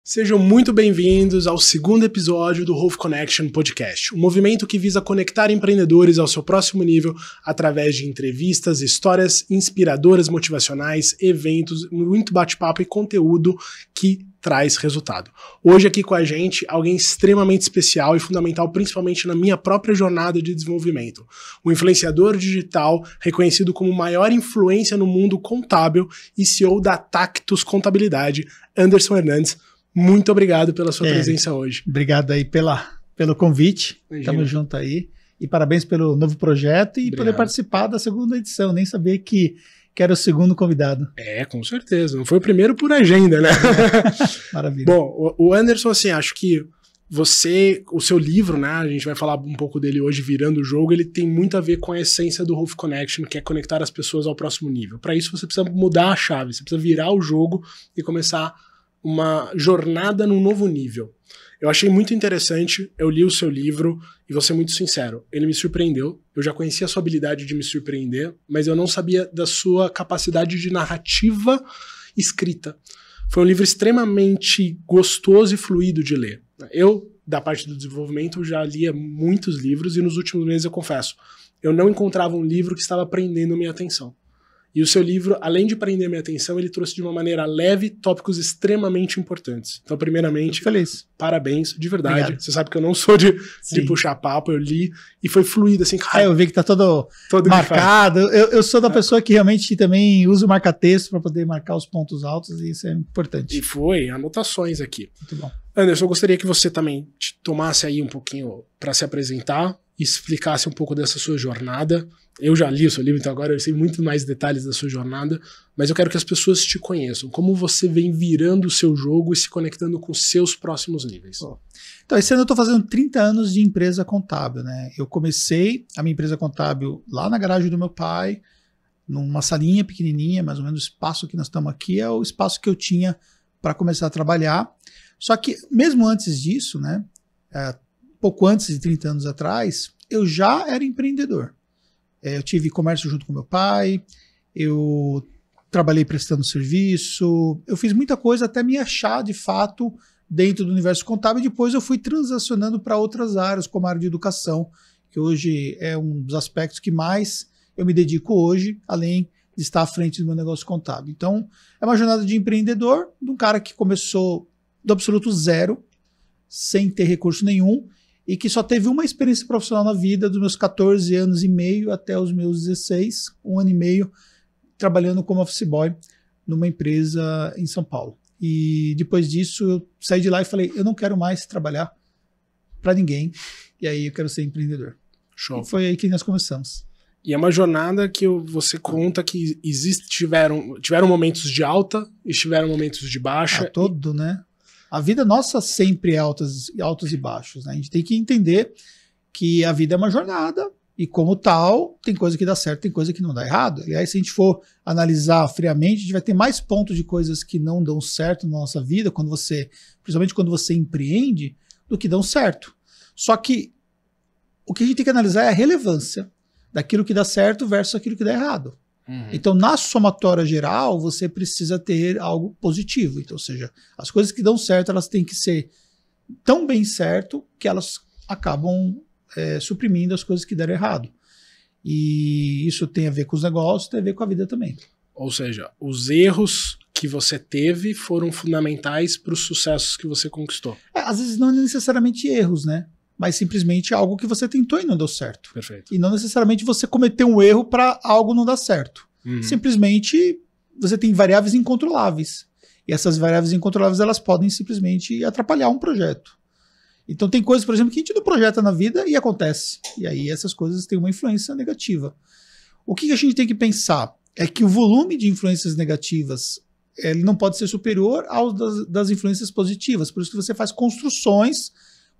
Sejam muito bem-vindos ao segundo episódio do Wolf Connection Podcast, um movimento que visa conectar empreendedores ao seu próximo nível através de entrevistas, histórias inspiradoras, motivacionais, eventos, muito bate-papo e conteúdo que traz resultado. Hoje aqui com a gente, alguém extremamente especial e fundamental, principalmente na minha própria jornada de desenvolvimento. Um influenciador digital reconhecido como maior influência no mundo contábil e CEO da Tactus Contabilidade, Anderson Hernandes. Muito obrigado pela sua presença hoje. Obrigado aí pelo convite. Tamo junto aí. E parabéns pelo novo projeto e poder participar da segunda edição. Nem sabia que era o segundo convidado. Com certeza. Não foi o primeiro por agenda, né? Maravilha. Bom, o Anderson, assim, acho que o seu livro, né, a gente vai falar um pouco dele hoje, Virando o Jogo, ele tem muito a ver com a essência do Wolf Connection, que é conectar as pessoas ao próximo nível. Para isso, você precisa mudar a chave, você precisa virar o jogo e começar uma jornada num novo nível. Eu achei muito interessante, eu li o seu livro e vou ser muito sincero, ele me surpreendeu. Eu já conhecia a sua habilidade de me surpreender, mas eu não sabia da sua capacidade de narrativa escrita. Foi um livro extremamente gostoso e fluido de ler. Eu, da parte do desenvolvimento, já lia muitos livros e nos últimos meses, eu confesso, eu não encontrava um livro que estava prendendo minha atenção. E o seu livro, além de prender minha atenção, ele trouxe de uma maneira leve tópicos extremamente importantes. Então, primeiramente, feliz. Parabéns, de verdade. Obrigado. Você sabe que eu não sou de puxar papo, eu li e foi fluido, assim, cara. Eu vi que tá todo marcado. Eu sou da pessoa que realmente também usa o marca-texto para poder marcar os pontos altos e isso é importante. E foi, anotações aqui. Muito bom. Anderson, eu gostaria que você também tomasse aí um pouquinho para se apresentar, explicasse um pouco dessa sua jornada. Eu já li o seu livro, então agora eu sei muito mais detalhes da sua jornada, mas eu quero que as pessoas te conheçam. Como você vem virando o seu jogo e se conectando com seus próximos níveis? Então, esse ano eu estou fazendo 30 anos de empresa contábil, né? Eu comecei a minha empresa contábil lá na garagem do meu pai, numa salinha pequenininha, mais ou menos o espaço que nós estamos aqui é o espaço que eu tinha para começar a trabalhar. Só que mesmo antes disso, né? Pouco antes de 30 anos atrás, eu já era empreendedor. Eu tive comércio junto com meu pai, eu trabalhei prestando serviço, eu fiz muita coisa até me achar de fato dentro do universo contábil e depois eu fui transacionando para outras áreas, como a área de educação, que hoje é um dos aspectos que mais eu me dedico hoje, além de estar à frente do meu negócio contábil. Então, é uma jornada de empreendedor, de um cara que começou do absoluto zero, sem ter recurso nenhum, e que só teve uma experiência profissional na vida, dos meus 14 anos e meio até os meus 16, um ano e meio, trabalhando como office boy numa empresa em São Paulo. E depois disso eu saí de lá e falei, eu não quero mais trabalhar para ninguém, e aí eu quero ser empreendedor. Show. E foi aí que nós começamos. E é uma jornada que você conta que tiveram momentos de alta e tiveram momentos de baixa. Né? A vida nossa sempre é altos e baixos, né? A gente tem que entender que a vida é uma jornada e, como tal, tem coisa que dá certo, tem coisa que não dá errado. Aliás, se a gente for analisar friamente, a gente vai ter mais pontos de coisas que não dão certo na nossa vida, principalmente quando você empreende, do que dão certo. Só que o que a gente tem que analisar é a relevância daquilo que dá certo versus aquilo que dá errado. Então, na somatória geral, você precisa ter algo positivo. Então, ou seja, as coisas que dão certo, elas têm que ser tão bem certo que elas acabam suprimindo as coisas que deram errado. E isso tem a ver com os negócios, tem a ver com a vida também. Ou seja, os erros que você teve foram fundamentais para os sucessos que você conquistou. Às vezes não necessariamente erros, né? Mas simplesmente algo que você tentou e não deu certo. Perfeito. E não necessariamente você cometeu um erro para algo não dar certo. Simplesmente você tem variáveis incontroláveis. E essas variáveis incontroláveis, elas podem simplesmente atrapalhar um projeto. Então tem coisas, por exemplo, que a gente não projeta na vida e acontece. E aí essas coisas têm uma influência negativa. O que a gente tem que pensar é que o volume de influências negativas ele não pode ser superior ao das influências positivas. Por isso que você faz construções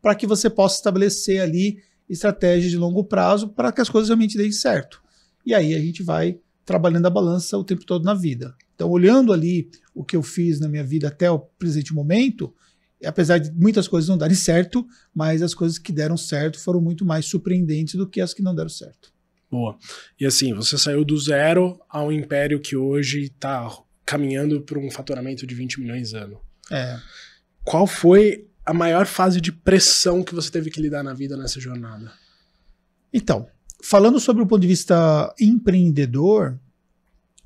para que você possa estabelecer ali estratégias de longo prazo para que as coisas realmente deem certo. E aí a gente vai trabalhando a balança o tempo todo na vida. Então, olhando ali o que eu fiz na minha vida até o presente momento, apesar de muitas coisas não darem certo, mas as coisas que deram certo foram muito mais surpreendentes do que as que não deram certo. Boa. E assim, você saiu do zero ao império que hoje está caminhando para um faturamento de 20 milhões ano. qual foi a maior fase de pressão que você teve que lidar na vida nessa jornada? Então, falando sobre o ponto de vista empreendedor,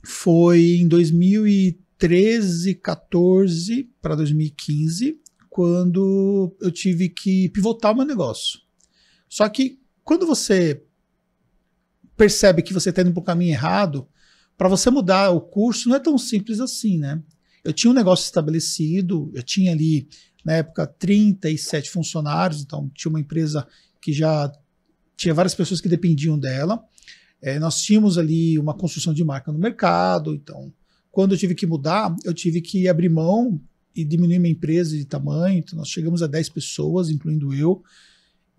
foi em 2013, 14 para 2015, quando eu tive que pivotar o meu negócio. Só que quando você percebe que você está indo para o caminho errado, para você mudar o curso não é tão simples assim, né? Eu tinha um negócio estabelecido, eu tinha ali, na época, 37 funcionários, então tinha uma empresa que já tinha várias pessoas que dependiam dela. Nós tínhamos ali uma construção de marca no mercado, então quando eu tive que mudar, eu tive que abrir mão e diminuir minha empresa de tamanho, então nós chegamos a 10 pessoas, incluindo eu,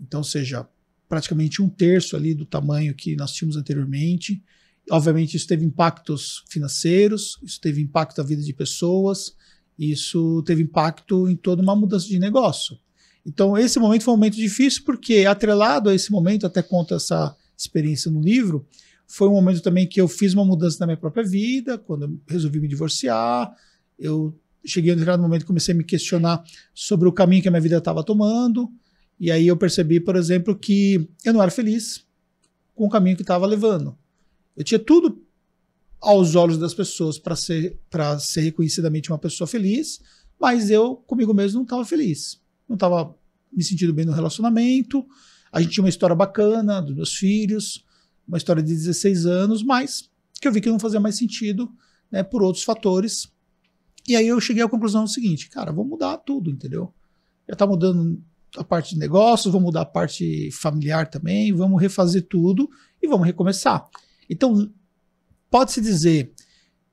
então, ou seja, praticamente 1/3 ali do tamanho que nós tínhamos anteriormente. Obviamente isso teve impactos financeiros, isso teve impacto na vida de pessoas, isso teve impacto em toda uma mudança de negócio. Então esse momento foi um momento difícil porque atrelado a esse momento, até conta essa experiência no livro, foi um momento também que eu fiz uma mudança na minha própria vida, quando eu resolvi me divorciar, eu cheguei a um determinado momento e comecei a me questionar sobre o caminho que a minha vida estava tomando, e aí eu percebi, por exemplo, que eu não era feliz com o caminho que estava levando. Eu tinha tudo aos olhos das pessoas para ser reconhecidamente uma pessoa feliz, mas eu comigo mesmo não estava feliz. Não estava me sentindo bem no relacionamento. A gente tinha uma história bacana dos meus filhos, uma história de 16 anos, mas que eu vi que não fazia mais sentido, né, por outros fatores. E aí eu cheguei à conclusão seguinte, cara, vou mudar tudo, entendeu? Já está mudando a parte de negócios, vou mudar a parte familiar também, vamos refazer tudo e vamos recomeçar. Então, pode-se dizer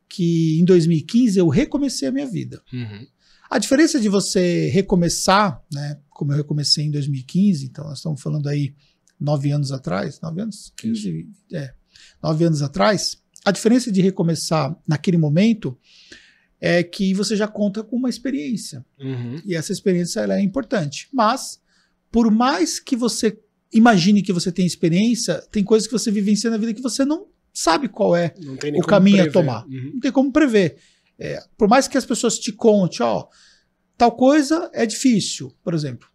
que em 2015 eu recomecei a minha vida. Uhum. A diferença de você recomeçar, né, como eu recomecei em 2015, então nós estamos falando aí 9 anos atrás, 9 anos? 15, 9 anos atrás, a diferença de recomeçar naquele momento é que você já conta com uma experiência. Uhum. E essa experiência ela é importante. Mas, por mais que você imagine que você tem experiência, tem coisas que você vivencia na vida que você não sabe qual é o caminho a tomar. Uhum. Não tem como prever. Por mais que as pessoas te contem, ó, tal coisa é difícil, por exemplo.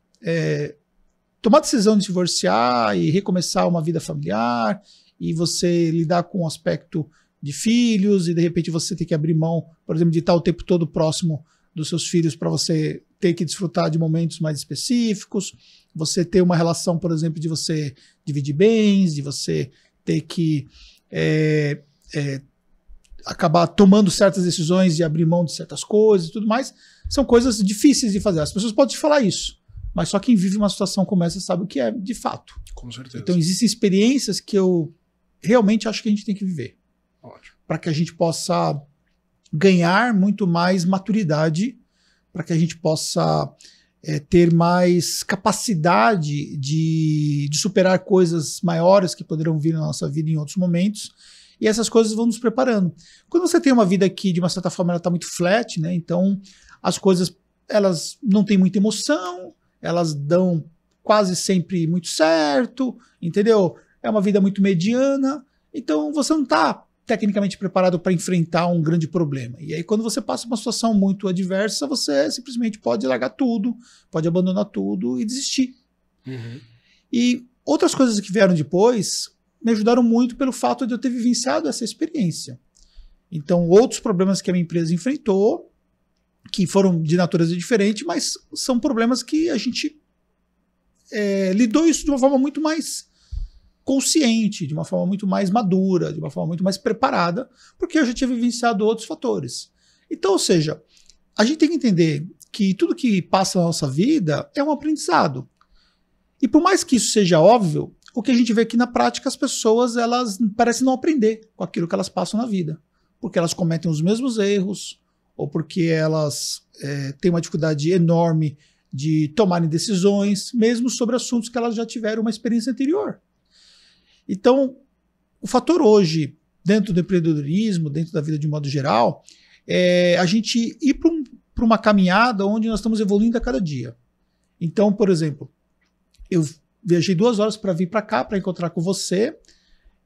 Tomar a decisão de se divorciar e recomeçar uma vida familiar, e você lidar com o aspecto de filhos, e de repente você ter que abrir mão, por exemplo, de estar o tempo todo próximo dos seus filhos para você ter que desfrutar de momentos mais específicos, você ter uma relação, por exemplo, de você dividir bens, de você ter que acabar tomando certas decisões e abrir mão de certas coisas e tudo mais, são coisas difíceis de fazer. As pessoas podem te falar isso, mas só quem vive uma situação como essa sabe o que é de fato. Com certeza. Então existem experiências que eu realmente acho que a gente tem que viver. Ótimo. Para que a gente possa ganhar muito mais maturidade, para que a gente possa ter mais capacidade de superar coisas maiores que poderão vir na nossa vida em outros momentos, e essas coisas vão nos preparando. Quando você tem uma vida que, de uma certa forma, ela está muito flat, né? Então as coisas elas não têm muita emoção, elas dão quase sempre muito certo, entendeu? É uma vida muito mediana, então você não está tecnicamente preparado para enfrentar um grande problema. E aí quando você passa uma situação muito adversa, você simplesmente pode largar tudo, pode abandonar tudo e desistir. Uhum. E outras coisas que vieram depois me ajudaram muito pelo fato de eu ter vivenciado essa experiência. Então, outros problemas que a minha empresa enfrentou, que foram de natureza diferente, mas são problemas que a gente lidou isso de uma forma muito mais consciente, de uma forma muito mais madura, de uma forma muito mais preparada, porque eu já tinha vivenciado outros fatores. Então, ou seja, a gente tem que entender que tudo que passa na nossa vida é um aprendizado. E por mais que isso seja óbvio, o que a gente vê aqui na prática, as pessoas elas parecem não aprender com aquilo que elas passam na vida, porque elas cometem os mesmos erros, ou porque elas têm uma dificuldade enorme de tomarem decisões, mesmo sobre assuntos que elas já tiveram uma experiência anterior. Então, o fator hoje, dentro do empreendedorismo, dentro da vida de um modo geral, é a gente ir para uma caminhada onde nós estamos evoluindo a cada dia. Então, por exemplo, eu viajei 2 horas para vir para cá, para encontrar com você,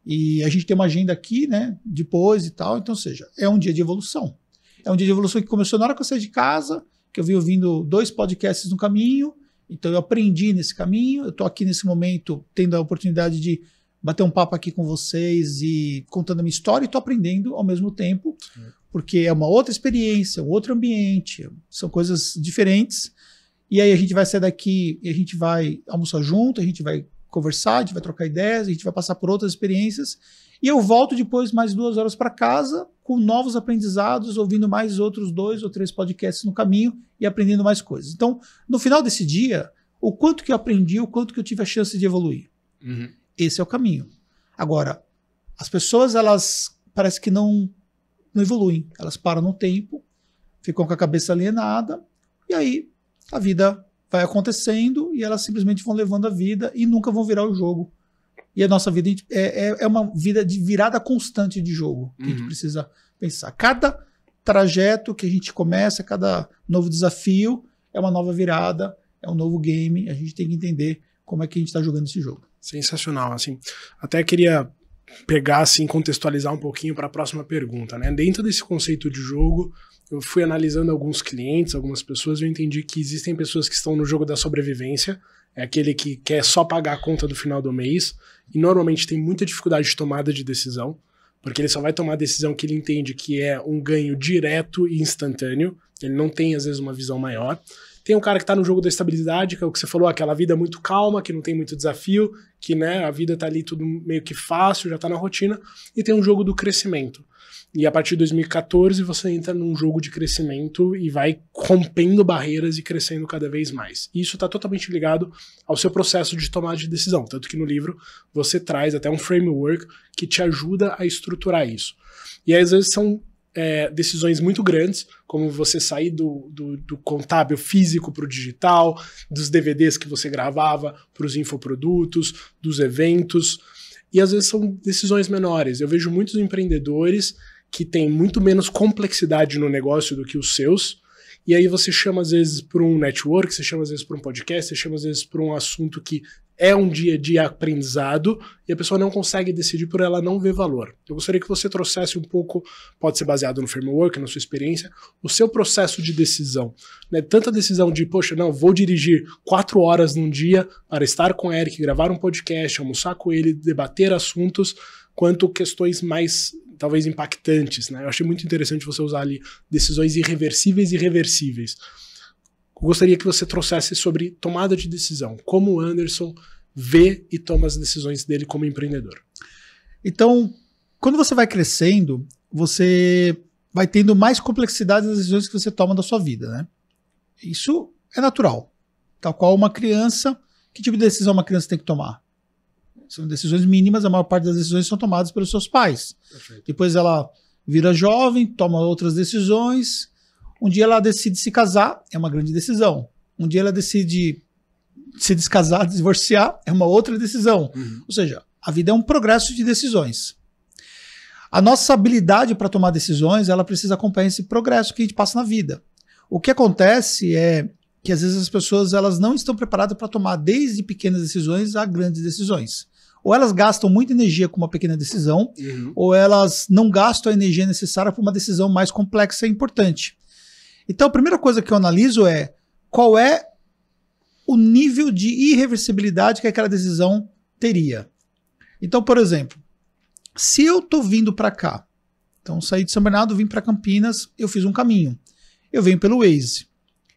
e a gente tem uma agenda aqui, né, depois e tal, então, ou seja, é um dia de evolução. É um dia de evolução que começou na hora que eu saí de casa, que eu vim ouvindo 2 podcasts no caminho, então eu aprendi nesse caminho, eu estou aqui nesse momento tendo a oportunidade de bater um papo aqui com vocês e contando a minha história e estou aprendendo ao mesmo tempo, porque é uma outra experiência, um outro ambiente, são coisas diferentes. E aí a gente vai sair daqui e a gente vai almoçar junto, a gente vai conversar, a gente vai trocar ideias, a gente vai passar por outras experiências. E eu volto depois mais 2 horas para casa com novos aprendizados, ouvindo mais outros 2 ou 3 podcasts no caminho e aprendendo mais coisas. Então, no final desse dia, o quanto que eu aprendi, o quanto que eu tive a chance de evoluir. Uhum. Esse é o caminho. Agora, as pessoas, elas parece que não evoluem. Elas param no tempo, ficam com a cabeça alienada, e aí a vida vai acontecendo e elas simplesmente vão levando a vida e nunca vão virar o jogo. E a nossa vida é uma vida de virada constante de jogo, que a gente precisa pensar. Cada trajeto que a gente começa, cada novo desafio é uma nova virada, é um novo game. A gente tem que entender como é que a gente está jogando esse jogo. Sensacional, assim. Até queria pegar, assim, contextualizar um pouquinho para a próxima pergunta, né? Dentro desse conceito de jogo, eu fui analisando alguns clientes, algumas pessoas, eu entendi que existem pessoas que estão no jogo da sobrevivência, é aquele que quer só pagar a conta do final do mês, e normalmente tem muita dificuldade de tomada de decisão, porque ele só vai tomar a decisão que ele entende que é um ganho direto e instantâneo, ele não tem, às vezes, uma visão maior. Tem um cara que tá no jogo da estabilidade, que é o que você falou, aquela vida muito calma, que não tem muito desafio, que, né, a vida tá ali tudo meio que fácil, já tá na rotina. E tem um jogo do crescimento. E a partir de 2014 você entra num jogo de crescimento e vai rompendo barreiras e crescendo cada vez mais. E isso tá totalmente ligado ao seu processo de tomada de decisão. Tanto que no livro você traz até um framework que te ajuda a estruturar isso. E aí, às vezes são decisões muito grandes, como você sair do contábil físico para o digital, dos DVDs que você gravava para os infoprodutos, dos eventos, e às vezes são decisões menores. Eu vejo muitos empreendedores que têm muito menos complexidade no negócio do que os seus, e aí você chama às vezes para um network, você chama às vezes para um podcast, você chama às vezes para um assunto que é um dia a dia aprendizado e a pessoa não consegue decidir por ela não ver valor. Eu gostaria que você trouxesse um pouco, pode ser baseado no framework, na sua experiência, o seu processo de decisão. Né? Tanta decisão de, poxa, não, vou dirigir 4 horas num dia para estar com o Eric, gravar um podcast, almoçar com ele, debater assuntos, quanto questões mais, talvez, impactantes. Né? Eu achei muito interessante você usar ali decisões irreversíveis e reversíveis. Eu gostaria que você trouxesse sobre tomada de decisão, como o Anderson vê e toma as decisões dele como empreendedor. Então, quando você vai crescendo, você vai tendo mais complexidade nas decisões que você toma da sua vida, né? Isso é natural. Tal qual uma criança, que tipo de decisão uma criança tem que tomar? São decisões mínimas, a maior parte das decisões são tomadas pelos seus pais. Perfeito. Depois ela vira jovem, toma outras decisões. Um dia ela decide se casar, é uma grande decisão. Um dia ela decide se descasar, divorciar, é uma outra decisão. Ou seja, a vida é um progresso de decisões. A nossa habilidade para tomar decisões, ela precisa acompanhar esse progresso que a gente passa na vida. O que acontece é que às vezes as pessoas elas não estão preparadas para tomar desde pequenas decisões a grandes decisões. Ou elas gastam muita energia com uma pequena decisão, ou elas não gastam a energia necessária para uma decisão mais complexa e importante. Então, a primeira coisa que eu analiso é qual é o nível de irreversibilidade que aquela decisão teria. Então, por exemplo, se eu estou vindo para cá, então saí de São Bernardo, vim para Campinas, eu fiz um caminho. Eu venho pelo Waze.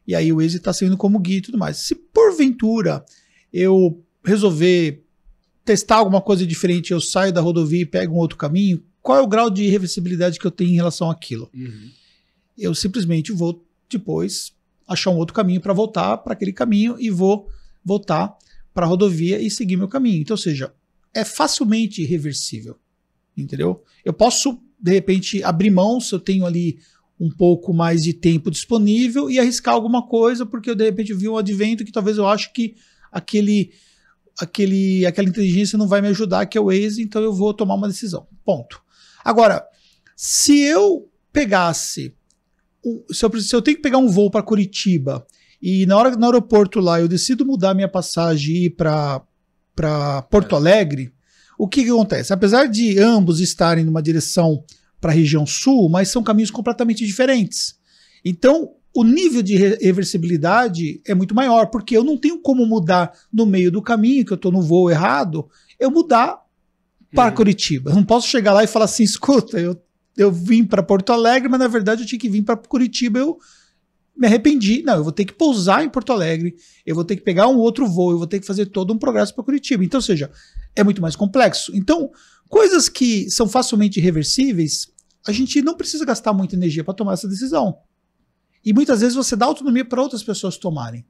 E aí o Waze está saindo como guia e tudo mais. Se porventura eu resolver testar alguma coisa diferente, eu saio da rodovia e pego um outro caminho, qual é o grau de irreversibilidade que eu tenho em relação àquilo? Eu simplesmente vou depois achar um outro caminho para voltar para aquele caminho e vou voltar para a rodovia e seguir meu caminho. Então, ou seja, é facilmente irreversível, entendeu? Eu posso, de repente, abrir mão se eu tenho ali um pouco mais de tempo disponível e arriscar alguma coisa porque eu, de repente, vi um advento que talvez eu acho que aquela inteligência não vai me ajudar, que é o Waze, então eu vou tomar uma decisão. Ponto. Agora, se eu pegasse se eu tenho que pegar um voo para Curitiba e no aeroporto lá eu decido mudar minha passagem e ir para Porto Alegre, o que acontece? Apesar de ambos estarem numa direção para a região sul, mas são caminhos completamente diferentes. Então, o nível de reversibilidade é muito maior, porque eu não tenho como mudar no meio do caminho, que eu estou no voo errado, eu mudar para Curitiba. Eu não posso chegar lá e falar assim, escuta, eu vim para Porto Alegre, mas na verdade eu tinha que vir para Curitiba, eu me arrependi. Não, eu vou ter que pousar em Porto Alegre, eu vou ter que pegar um outro voo, eu vou ter que fazer todo um progresso para Curitiba. Então, ou seja, é muito mais complexo. Então, coisas que são facilmente reversíveis, a gente não precisa gastar muita energia para tomar essa decisão. E muitas vezes você dá autonomia para outras pessoas tomarem.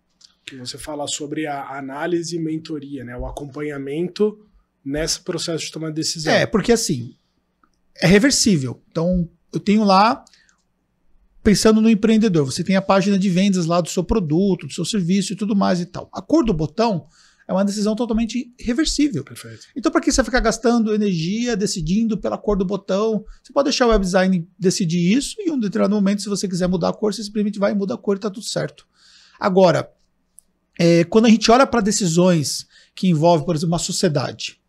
Que você fala sobre a análise e mentoria, né? O acompanhamento nesse processo de tomar decisão. Porque assim, é reversível. Então, eu tenho lá, pensando no empreendedor, você tem a página de vendas lá do seu produto, do seu serviço e tudo mais e tal. A cor do botão é uma decisão totalmente reversível. Perfeito. Então, para que você ficar gastando energia decidindo pela cor do botão? Você pode deixar o web design decidir isso e em um determinado momento, se você quiser mudar a cor, você simplesmente vai e muda a cor e está tudo certo. Agora, quando a gente olha para decisões que envolvem, por exemplo, uma sociedade.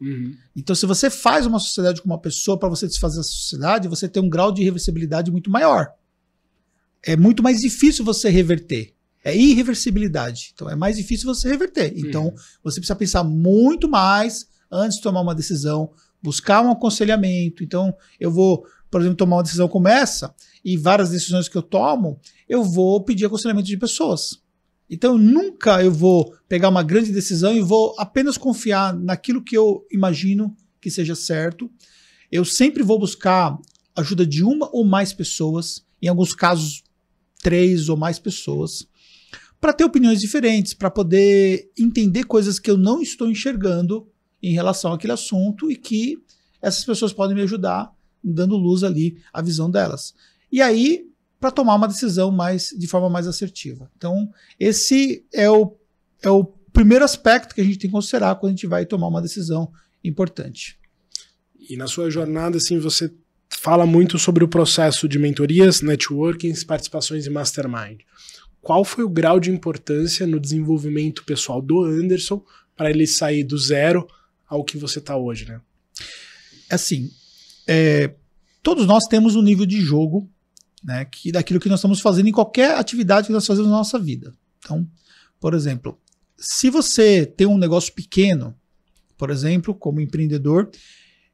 Então, se você faz uma sociedade com uma pessoa para você desfazer essa sociedade, você tem um grau de reversibilidade muito maior. É muito mais difícil você reverter. É irreversibilidade. Então é mais difícil você reverter. Então você precisa pensar muito mais antes de tomar uma decisão, buscar um aconselhamento. Então eu vou, por exemplo, tomar uma decisão como essa e várias decisões que eu tomo, eu vou pedir aconselhamento de pessoas. Então nunca eu vou pegar uma grande decisão e vou apenas confiar naquilo que eu imagino que seja certo. Eu sempre vou buscar ajuda de uma ou mais pessoas, em alguns casos 3 ou mais pessoas, para ter opiniões diferentes, para poder entender coisas que eu não estou enxergando em relação àquele assunto e que essas pessoas podem me ajudar dando luz ali à visão delas. E aí, para tomar uma decisão de forma mais assertiva. Então, esse é o primeiro aspecto que a gente tem que considerar quando a gente vai tomar uma decisão importante. E na sua jornada, assim, você fala muito sobre o processo de mentorias, networkings, participações e mastermind. Qual foi o grau de importância no desenvolvimento pessoal do Anderson para ele sair do zero ao que você está hoje, né? Assim, todos nós temos um nível de jogo, né, daquilo que nós estamos fazendo em qualquer atividade que nós fazemos na nossa vida. Então, por exemplo, se você tem um negócio pequeno, por exemplo, como empreendedor,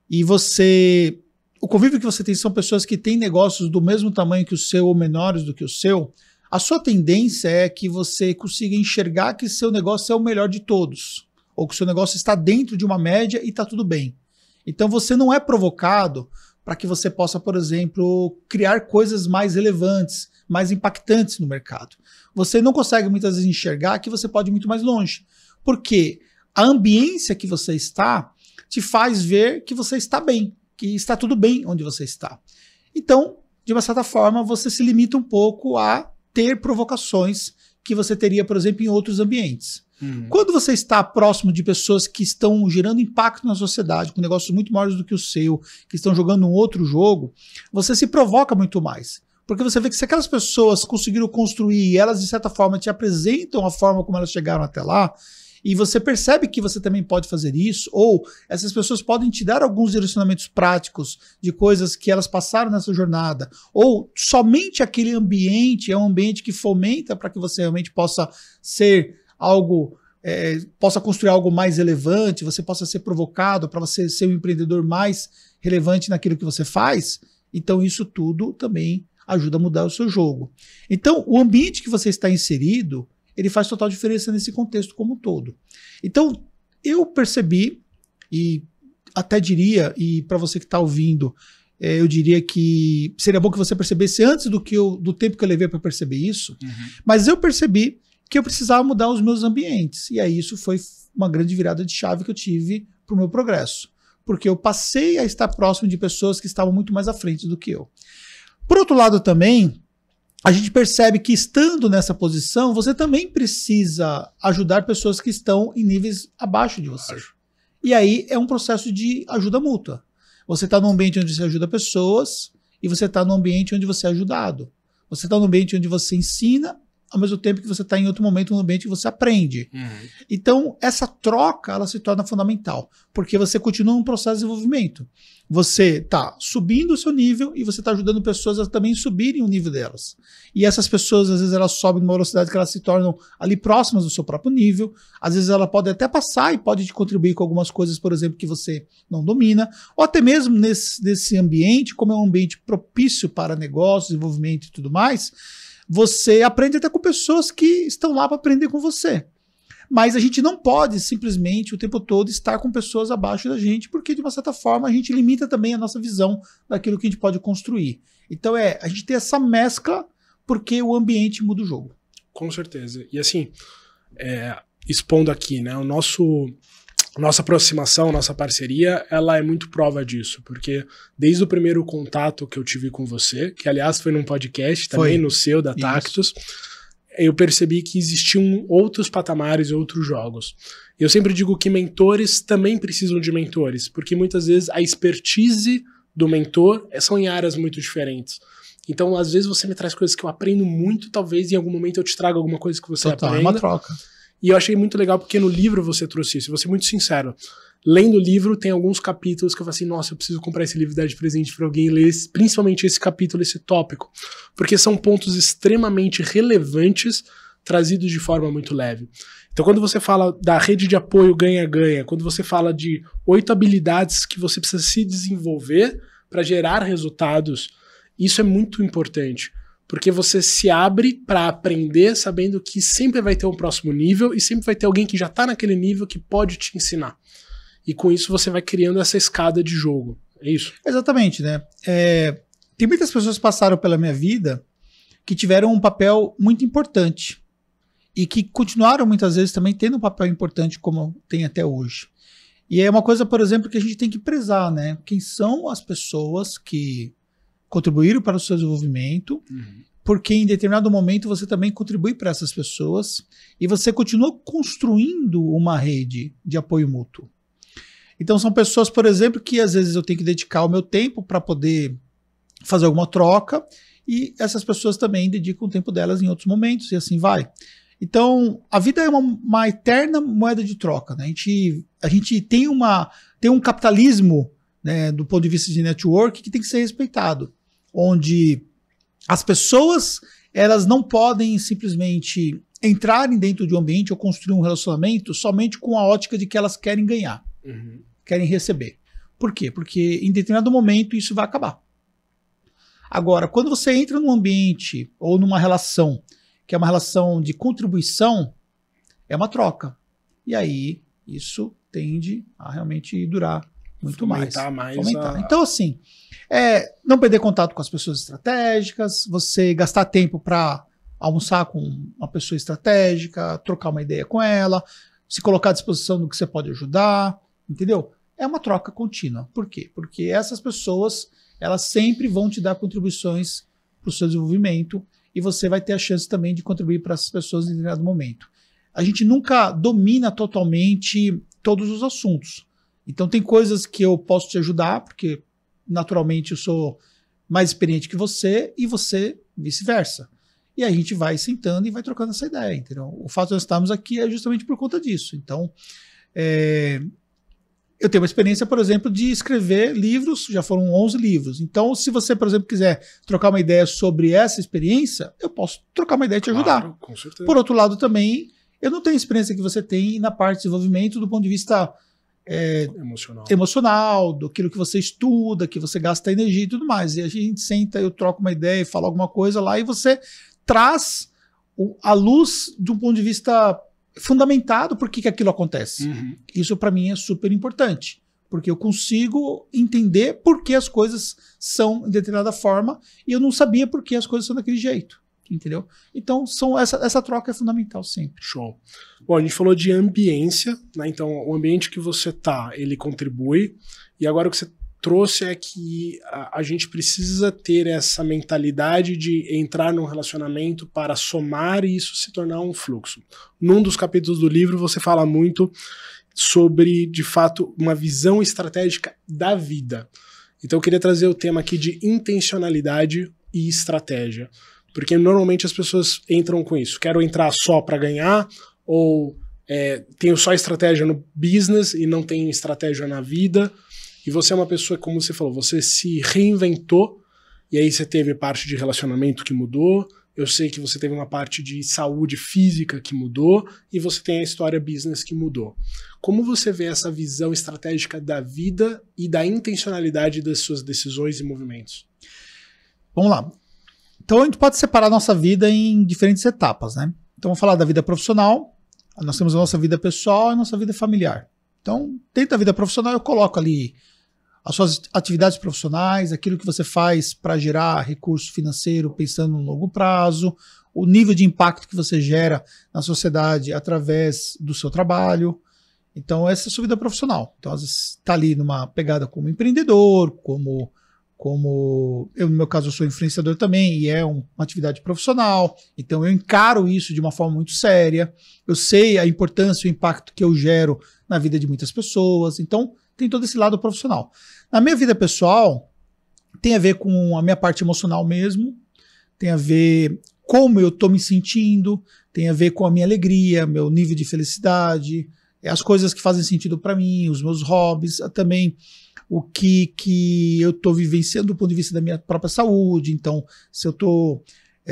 e o convívio que você tem são pessoas que têm negócios do mesmo tamanho que o seu ou menores do que o seu, a sua tendência é que você consiga enxergar que seu negócio é o melhor de todos, ou que seu negócio está dentro de uma média e está tudo bem. Então você não é provocado para que você possa, por exemplo, criar coisas mais relevantes, mais impactantes no mercado. Você não consegue muitas vezes enxergar que você pode ir muito mais longe, porque a ambiência que você está te faz ver que você está bem, que está tudo bem onde você está. Então, de uma certa forma, você se limita um pouco a ter provocações que você teria, por exemplo, em outros ambientes. Quando você está próximo de pessoas que estão gerando impacto na sociedade, com negócios muito maiores do que o seu, que estão jogando um outro jogo, você se provoca muito mais. Porque você vê que se aquelas pessoas conseguiram construir e elas, de certa forma, te apresentam a forma como elas chegaram até lá, e você percebe que você também pode fazer isso, ou essas pessoas podem te dar alguns direcionamentos práticos de coisas que elas passaram nessa jornada, ou somente aquele ambiente é um ambiente que fomenta para que você realmente possa ser algo, possa construir algo mais relevante, você possa ser provocado para você ser um empreendedor mais relevante naquilo que você faz. Então isso tudo também ajuda a mudar o seu jogo. Então o ambiente que você está inserido, ele faz total diferença nesse contexto como um todo. Então, eu percebi, e até diria, e para você que está ouvindo, eu diria que seria bom que você percebesse antes do tempo que eu levei para perceber isso, mas eu percebi que eu precisava mudar os meus ambientes. E aí isso foi uma grande virada de chave que eu tive para o meu progresso. Porque eu passei a estar próximo de pessoas que estavam muito mais à frente do que eu. Por outro lado também, a gente percebe que estando nessa posição, você também precisa ajudar pessoas que estão em níveis abaixo de você. E aí é um processo de ajuda mútua. Você está num ambiente onde você ajuda pessoas e você está num ambiente onde você é ajudado. Você está num ambiente onde você ensina ao mesmo tempo que você está em outro momento no ambiente que você aprende. Então, essa troca, ela se torna fundamental, porque você continua num processo de desenvolvimento. Você está subindo o seu nível e você está ajudando pessoas a também subirem o nível delas. E essas pessoas, às vezes, elas sobem numa velocidade que elas se tornam ali próximas do seu próprio nível. Às vezes, ela pode até passar e pode te contribuir com algumas coisas, por exemplo, que você não domina. Ou até mesmo nesse ambiente, como é um ambiente propício para negócios, desenvolvimento e tudo mais, você aprende até com pessoas que estão lá para aprender com você. Mas a gente não pode simplesmente o tempo todo estar com pessoas abaixo da gente, porque de uma certa forma a gente limita também a nossa visão daquilo que a gente pode construir. Então a gente tem essa mescla porque o ambiente muda o jogo. Com certeza. E assim, expondo aqui, né, nossa aproximação, nossa parceria, ela é muito prova disso, porque desde o primeiro contato que eu tive com você, que aliás foi num podcast também, no seu, da Tactus, eu percebi que existiam outros patamares, outros jogos. Eu sempre digo que mentores também precisam de mentores, porque muitas vezes a expertise do mentor são em áreas muito diferentes. Então, às vezes você me traz coisas que eu aprendo muito, talvez em algum momento eu te traga alguma coisa que você aprenda. É uma troca. E eu achei muito legal porque no livro você trouxe isso. Vou ser muito sincero. Lendo o livro, tem alguns capítulos que eu falo assim, nossa, eu preciso comprar esse livro e dar de presente para alguém ler, principalmente esse capítulo, esse tópico. Porque são pontos extremamente relevantes, trazidos de forma muito leve. Então, quando você fala da rede de apoio ganha-ganha, quando você fala de 8 habilidades que você precisa se desenvolver para gerar resultados, isso é muito importante. Porque você se abre para aprender sabendo que sempre vai ter um próximo nível e sempre vai ter alguém que já está naquele nível que pode te ensinar. E com isso você vai criando essa escada de jogo. É isso? Exatamente, né? Tem muitas pessoas que passaram pela minha vida que tiveram um papel muito importante e que continuaram muitas vezes também tendo um papel importante como tem até hoje. E é uma coisa, por exemplo, que a gente tem que prezar, né? Quem são as pessoas que contribuíram para o seu desenvolvimento, porque em determinado momento você também contribui para essas pessoas e você continua construindo uma rede de apoio mútuo. Então são pessoas, por exemplo, que às vezes eu tenho que dedicar o meu tempo para poder fazer alguma troca e essas pessoas também dedicam o tempo delas em outros momentos e assim vai. Então a vida é uma eterna moeda de troca, né? A gente tem um capitalismo, né, do ponto de vista de network que tem que ser respeitado, onde as pessoas elas não podem simplesmente entrarem dentro de um ambiente ou construir um relacionamento somente com a ótica de que elas querem ganhar, querem receber. Por quê? Porque em determinado momento isso vai acabar. Agora, quando você entra num ambiente ou numa relação que é uma relação de contribuição, é uma troca. E aí isso tende a realmente durar muito mais. Então, assim, não perder contato com as pessoas estratégicas, você gastar tempo para almoçar com uma pessoa estratégica, trocar uma ideia com ela, se colocar à disposição do que você pode ajudar, entendeu? É uma troca contínua. Por quê? Porque essas pessoas, elas sempre vão te dar contribuições para o seu desenvolvimento e você vai ter a chance também de contribuir para essas pessoas em determinado momento. A gente nunca domina totalmente todos os assuntos. Então tem coisas que eu posso te ajudar, porque naturalmente eu sou mais experiente que você e você vice-versa. E a gente vai sentando e vai trocando essa ideia, entendeu? O fato de nós estarmos aqui é justamente por conta disso. Então, eu tenho uma experiência, por exemplo, de escrever livros, já foram 11 livros. Então, se você, por exemplo, quiser trocar uma ideia sobre essa experiência, eu posso trocar uma ideia e te ajudar. Claro, com certeza. Por outro lado também, eu não tenho a experiência que você tem na parte de desenvolvimento do ponto de vista emocional, do que você estuda, que você gasta energia e tudo mais. E a gente senta, eu troco uma ideia e falo alguma coisa lá e você traz a luz de um ponto de vista fundamentado por que aquilo acontece. Isso para mim é super importante, porque eu consigo entender por que as coisas são de determinada forma e eu não sabia por que as coisas são daquele jeito. Entendeu? Então essa troca é fundamental sempre. Show. Bom, a gente falou de ambiência, né? Então o ambiente que você tá, ele contribui, e agora o que você trouxe é que a gente precisa ter essa mentalidade de entrar num relacionamento para somar e isso se tornar um fluxo. Num dos capítulos do livro você fala muito sobre, de fato, uma visão estratégica da vida. Então eu queria trazer o tema aqui de intencionalidade e estratégia. Porque normalmente as pessoas entram com isso. Quero entrar só para ganhar, ou tenho só estratégia no business e não tenho estratégia na vida. E você é uma pessoa, como você falou, você se reinventou, e aí você teve parte de relacionamento que mudou, eu sei que você teve uma parte de saúde física que mudou, e você tem a história business que mudou. Como você vê essa visão estratégica da vida e da intencionalidade das suas decisões e movimentos? Vamos lá. Então a gente pode separar a nossa vida em diferentes etapas, né? Então vamos falar da vida profissional, nós temos a nossa vida pessoal e a nossa vida familiar. Então, dentro da vida profissional eu coloco ali as suas atividades profissionais, aquilo que você faz para gerar recurso financeiro pensando no longo prazo, o nível de impacto que você gera na sociedade através do seu trabalho. Então essa é a sua vida profissional. Então às vezes está ali numa pegada como empreendedor, como eu, no meu caso, eu sou influenciador também, e é uma atividade profissional, então eu encaro isso de uma forma muito séria, eu sei a importância e o impacto que eu gero na vida de muitas pessoas, então tem todo esse lado profissional. Na minha vida pessoal, tem a ver com a minha parte emocional mesmo, tem a ver como eu estou me sentindo, tem a ver com a minha alegria, meu nível de felicidade, as coisas que fazem sentido para mim, os meus hobbies, também o que eu estou vivenciando do ponto de vista da minha própria saúde. Então, se eu estou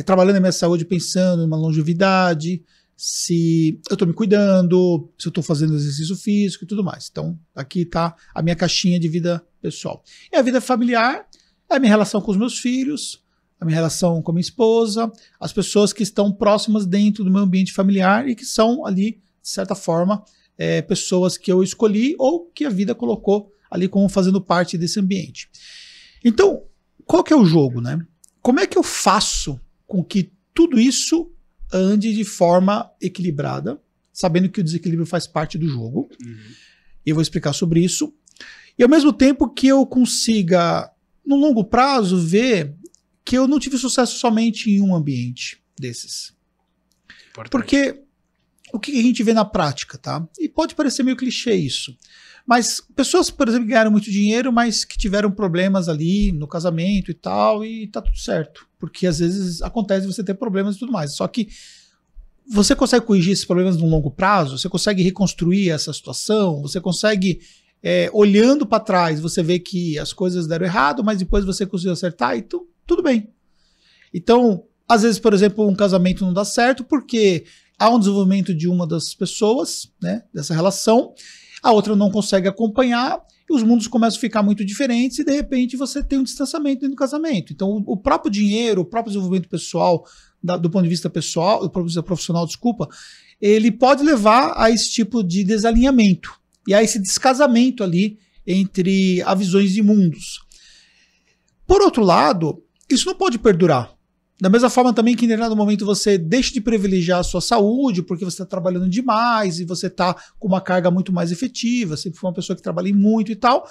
trabalhando na minha saúde pensando em uma longevidade, se eu estou me cuidando, se eu estou fazendo exercício físico e tudo mais. Então, aqui está a minha caixinha de vida pessoal. E a vida familiar é a minha relação com os meus filhos, a minha relação com a minha esposa, as pessoas que estão próximas dentro do meu ambiente familiar e que são ali, de certa forma, pessoas que eu escolhi ou que a vida colocou ali como fazendo parte desse ambiente. Então, qual que é o jogo, né? Como é que eu faço com que tudo isso ande de forma equilibrada, sabendo que o desequilíbrio faz parte do jogo? E eu vou explicar sobre isso. E ao mesmo tempo que eu consiga, no longo prazo, ver que eu não tive sucesso somente em um ambiente desses. Importante. Porque o que a gente vê na prática, tá? E pode parecer meio clichê isso, mas pessoas, por exemplo, que ganharam muito dinheiro, mas que tiveram problemas ali no casamento e tal, e tá tudo certo. Porque às vezes acontece você ter problemas e tudo mais. Só que você consegue corrigir esses problemas no longo prazo, você consegue reconstruir essa situação, você consegue, olhando para trás, você vê que as coisas deram errado, mas depois você conseguiu acertar, então tudo bem. Então, às vezes, por exemplo, um casamento não dá certo porque há um desenvolvimento de uma das pessoas, né, dessa relação, a outra não consegue acompanhar, e os mundos começam a ficar muito diferentes, e de repente você tem um distanciamento dentro do casamento. Então o próprio dinheiro, o próprio desenvolvimento pessoal, do ponto de vista pessoal, do ponto de vista profissional, desculpa, ele pode levar a esse tipo de desalinhamento, e a esse descasamento ali entre as visões de mundos. Por outro lado, isso não pode perdurar. Da mesma forma também que em determinado momento você deixa de privilegiar a sua saúde porque você está trabalhando demais e você está com uma carga muito mais efetiva, sempre foi uma pessoa que trabalhei muito e tal,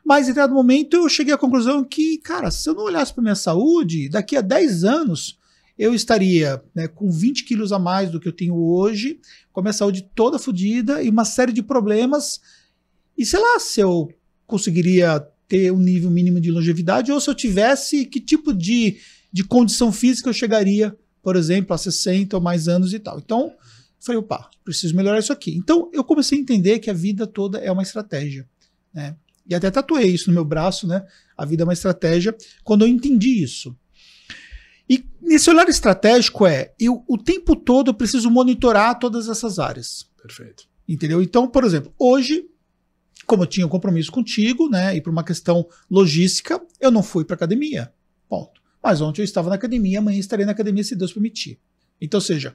mas em determinado momento eu cheguei à conclusão que, cara, se eu não olhasse para minha saúde, daqui a 10 anos eu estaria, né, com 20 quilos a mais do que eu tenho hoje, com a minha saúde toda fodida e uma série de problemas, e sei lá se eu conseguiria ter um nível mínimo de longevidade, ou se eu tivesse, que tipo de condição física eu chegaria, por exemplo, a 60 ou mais anos e tal. Então, eu falei, opa, preciso melhorar isso aqui. Então, eu comecei a entender que a vida toda é uma estratégia, né? E até tatuei isso no meu braço, né? A vida é uma estratégia, quando eu entendi isso. E nesse olhar estratégico eu o tempo todo eu preciso monitorar todas essas áreas. Perfeito. Entendeu? Então, por exemplo, hoje, como eu tinha um compromisso contigo, né? E por uma questão logística, eu não fui para academia. Ponto. Mas ontem eu estava na academia, amanhã estarei na academia se Deus permitir. Então, ou seja,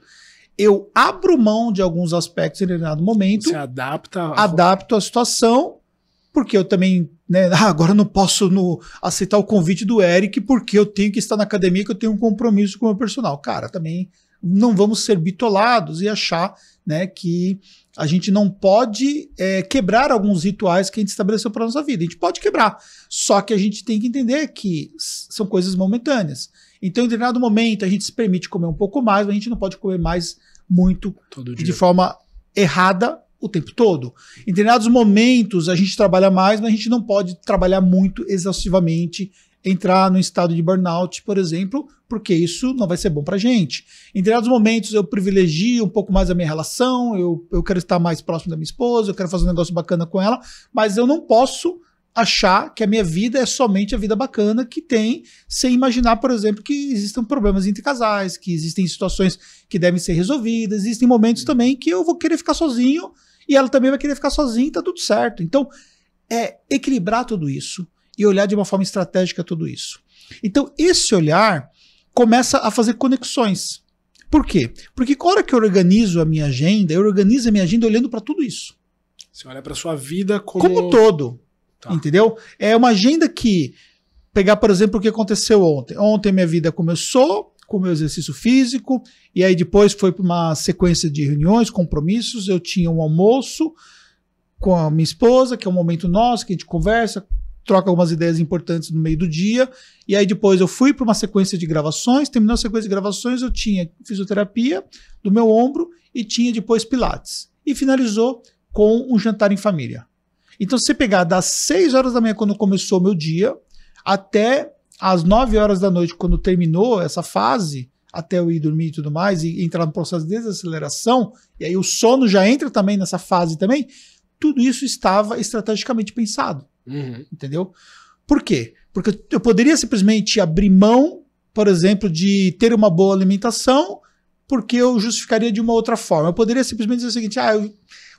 eu abro mão de alguns aspectos em determinado momento. Você adapto a situação, porque eu também, né, agora não posso aceitar o convite do Eric porque eu tenho que estar na academia, que eu tenho um compromisso com o meu personal. Cara, também não vamos ser bitolados e achar, né, que a gente não pode quebrar alguns rituais que a gente estabeleceu para a nossa vida. A gente pode quebrar, só que a gente tem que entender que são coisas momentâneas. Então, em determinado momento, a gente se permite comer um pouco mais, mas a gente não pode comer mais muito de forma errada o tempo todo. Em determinados momentos, a gente trabalha mais, mas a gente não pode trabalhar muito exaustivamente entrar no estado de burnout, por exemplo, porque isso não vai ser bom pra gente. Em determinados momentos eu privilegio um pouco mais a minha relação, eu quero estar mais próximo da minha esposa, eu quero fazer um negócio bacana com ela, mas eu não posso achar que a minha vida é somente a vida bacana que tem, sem imaginar, por exemplo, que existem problemas entre casais, que existem situações que devem ser resolvidas, existem momentos também que eu vou querer ficar sozinho e ela também vai querer ficar sozinha e tá tudo certo. Então, é equilibrar tudo isso e olhar de uma forma estratégica tudo isso. Então, esse olhar começa a fazer conexões. Por quê? Porque na hora que eu organizo a minha agenda, eu organizo a minha agenda olhando para tudo isso. Você olha para sua vida como todo. Tá. Entendeu? É uma agenda que, pegar, por exemplo, o que aconteceu ontem. Ontem minha vida começou com o meu exercício físico, e aí depois foi para uma sequência de reuniões, compromissos, eu tinha um almoço com a minha esposa, que é um momento nosso, que a gente conversa, troca algumas ideias importantes no meio do dia, e aí depois eu fui para uma sequência de gravações, terminou a sequência de gravações, eu tinha fisioterapia do meu ombro e tinha depois pilates. E finalizou com um jantar em família. Então, se você pegar das 6 horas da manhã, quando começou o meu dia, até as 9 horas da noite, quando terminou essa fase, até eu ir dormir e tudo mais, e entrar no processo de desaceleração, e aí o sono já entra também nessa fase também, tudo isso estava estrategicamente pensado. Entendeu? Por quê? Porque eu poderia simplesmente abrir mão, por exemplo, de ter uma boa alimentação, porque eu justificaria de uma outra forma. Eu poderia simplesmente dizer o seguinte,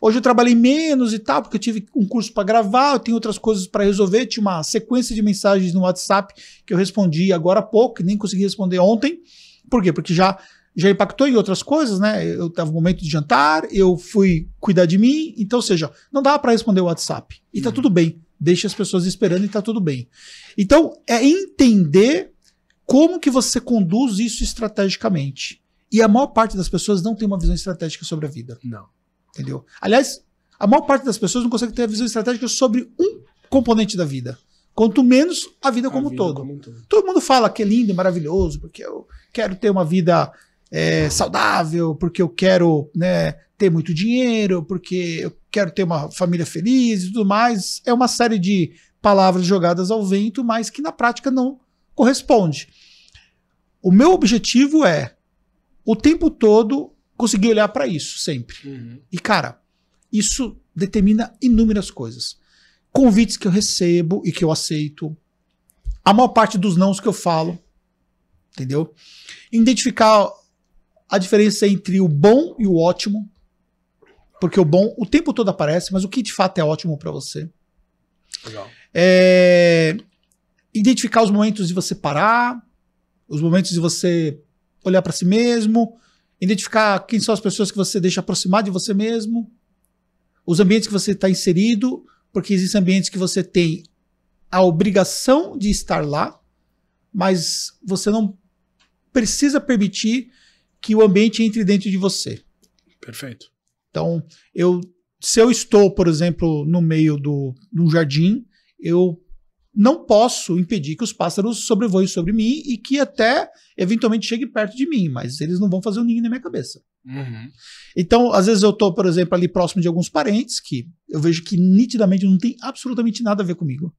hoje eu trabalhei menos e tal, porque eu tive um curso para gravar, eu tenho outras coisas para resolver, tinha uma sequência de mensagens no WhatsApp que eu respondi agora há pouco, nem consegui responder ontem. Por quê? Porque já impactou em outras coisas, né? Eu tava no momento de jantar, eu fui cuidar de mim, então, ou seja, não dava para responder o WhatsApp. E tá tudo bem, deixa as pessoas esperando e tá tudo bem. Então, é entender como que você conduz isso estrategicamente. E a maior parte das pessoas não tem uma visão estratégica sobre a vida. Não. Entendeu? Aliás, a maior parte das pessoas não consegue ter a visão estratégica sobre um componente da vida. Quanto menos a vida como um todo. Todo mundo fala que é lindo e maravilhoso, porque eu quero ter uma vida saudável, porque eu quero, né, ter muito dinheiro, porque eu quero ter uma família feliz e tudo mais. É uma série de palavras jogadas ao vento, mas que na prática não corresponde. O meu objetivo é, o tempo todo, conseguir olhar para isso, sempre. E, cara, isso determina inúmeras coisas. Convites que eu recebo e que eu aceito. A maior parte dos nãos que eu falo. Entendeu? Identificar a diferença entre o bom e o ótimo. Porque o bom o tempo todo aparece, mas o que de fato é ótimo para você. Legal. Identificar os momentos de você parar, os momentos de você olhar para si mesmo, identificar quem são as pessoas que você deixa aproximar de você mesmo, os ambientes que você está inserido, porque existem ambientes que você tem a obrigação de estar lá, mas você não precisa permitir que o ambiente entre dentro de você. Perfeito. Então, se eu estou, por exemplo, no meio de um jardim, eu não posso impedir que os pássaros sobrevoem sobre mim e que até eventualmente cheguem perto de mim, mas eles não vão fazer um ninho na minha cabeça. Então, às vezes eu estou, por exemplo, ali próximo de alguns parentes que eu vejo que nitidamente não tem absolutamente nada a ver comigo,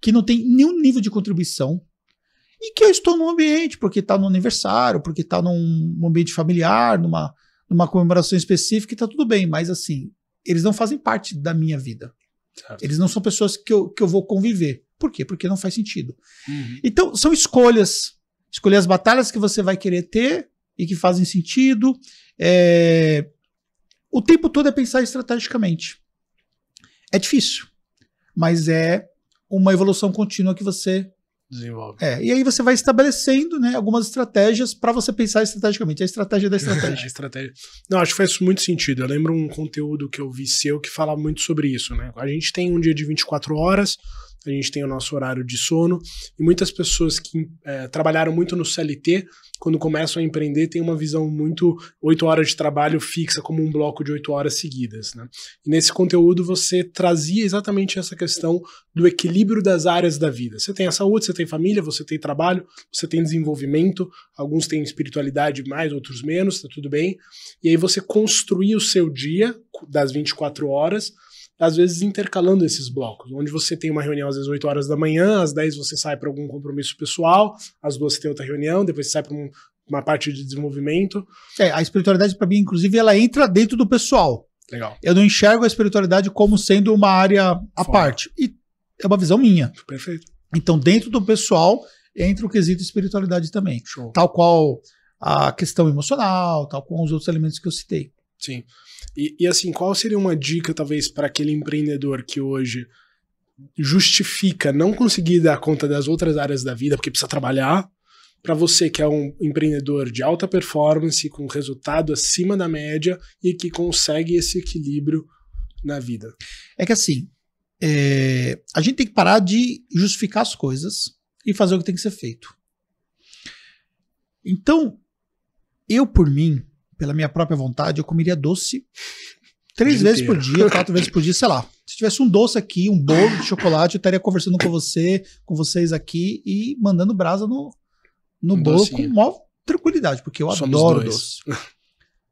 que não tem nenhum nível de contribuição e que eu estou num ambiente porque está no aniversário, porque está num ambiente familiar, numa comemoração específica e está tudo bem, mas assim, eles não fazem parte da minha vida. Certo. Eles não são pessoas que eu vou conviver. Por quê? Porque não faz sentido. Então, são escolhas. Escolher as batalhas que você vai querer ter e que fazem sentido. O tempo todo é pensar estrategicamente. É difícil, mas é uma evolução contínua que você desenvolve. E aí você vai estabelecendo, né, algumas estratégias para você pensar estrategicamente. A estratégia da estratégia. A estratégia. Não, acho que faz muito sentido. Eu lembro um conteúdo que eu vi seu que fala muito sobre isso, né? A gente tem um dia de 24 horas, a gente tem o nosso horário de sono, e muitas pessoas que trabalharam muito no CLT, quando começam a empreender, têm uma visão muito 8 horas de trabalho fixa, como um bloco de 8 horas seguidas, né? E nesse conteúdo você trazia exatamente essa questão do equilíbrio das áreas da vida. Você tem a saúde, você tem família, você tem trabalho, você tem desenvolvimento, alguns têm espiritualidade mais, outros menos, tá tudo bem. E aí você construir o seu dia das 24 horas às vezes intercalando esses blocos, onde você tem uma reunião às vezes 8 horas da manhã, às 10 você sai para algum compromisso pessoal, às 2 você tem outra reunião, depois você sai para uma parte de desenvolvimento. A espiritualidade para mim, inclusive, ela entra dentro do pessoal. Legal. Eu não enxergo a espiritualidade como sendo uma área à parte. E é uma visão minha. Perfeito. Então, dentro do pessoal, entra o quesito espiritualidade também. Show. Tal qual a questão emocional, tal qual os outros elementos que eu citei. Sim. E assim, qual seria uma dica, talvez, para aquele empreendedor que hoje justifica não conseguir dar conta das outras áreas da vida, porque precisa trabalhar, para você que é um empreendedor de alta performance, com resultado acima da média e que consegue esse equilíbrio na vida? É que assim, a gente tem que parar de justificar as coisas e fazer o que tem que ser feito. Então, eu por mim, pela minha própria vontade, eu comeria doce 3 vezes por dia, 4 vezes por dia, sei lá. Se tivesse um doce aqui, um bolo de chocolate, eu estaria conversando com vocês aqui e mandando brasa no bolo docinho, com maior tranquilidade, porque eu adoro doce.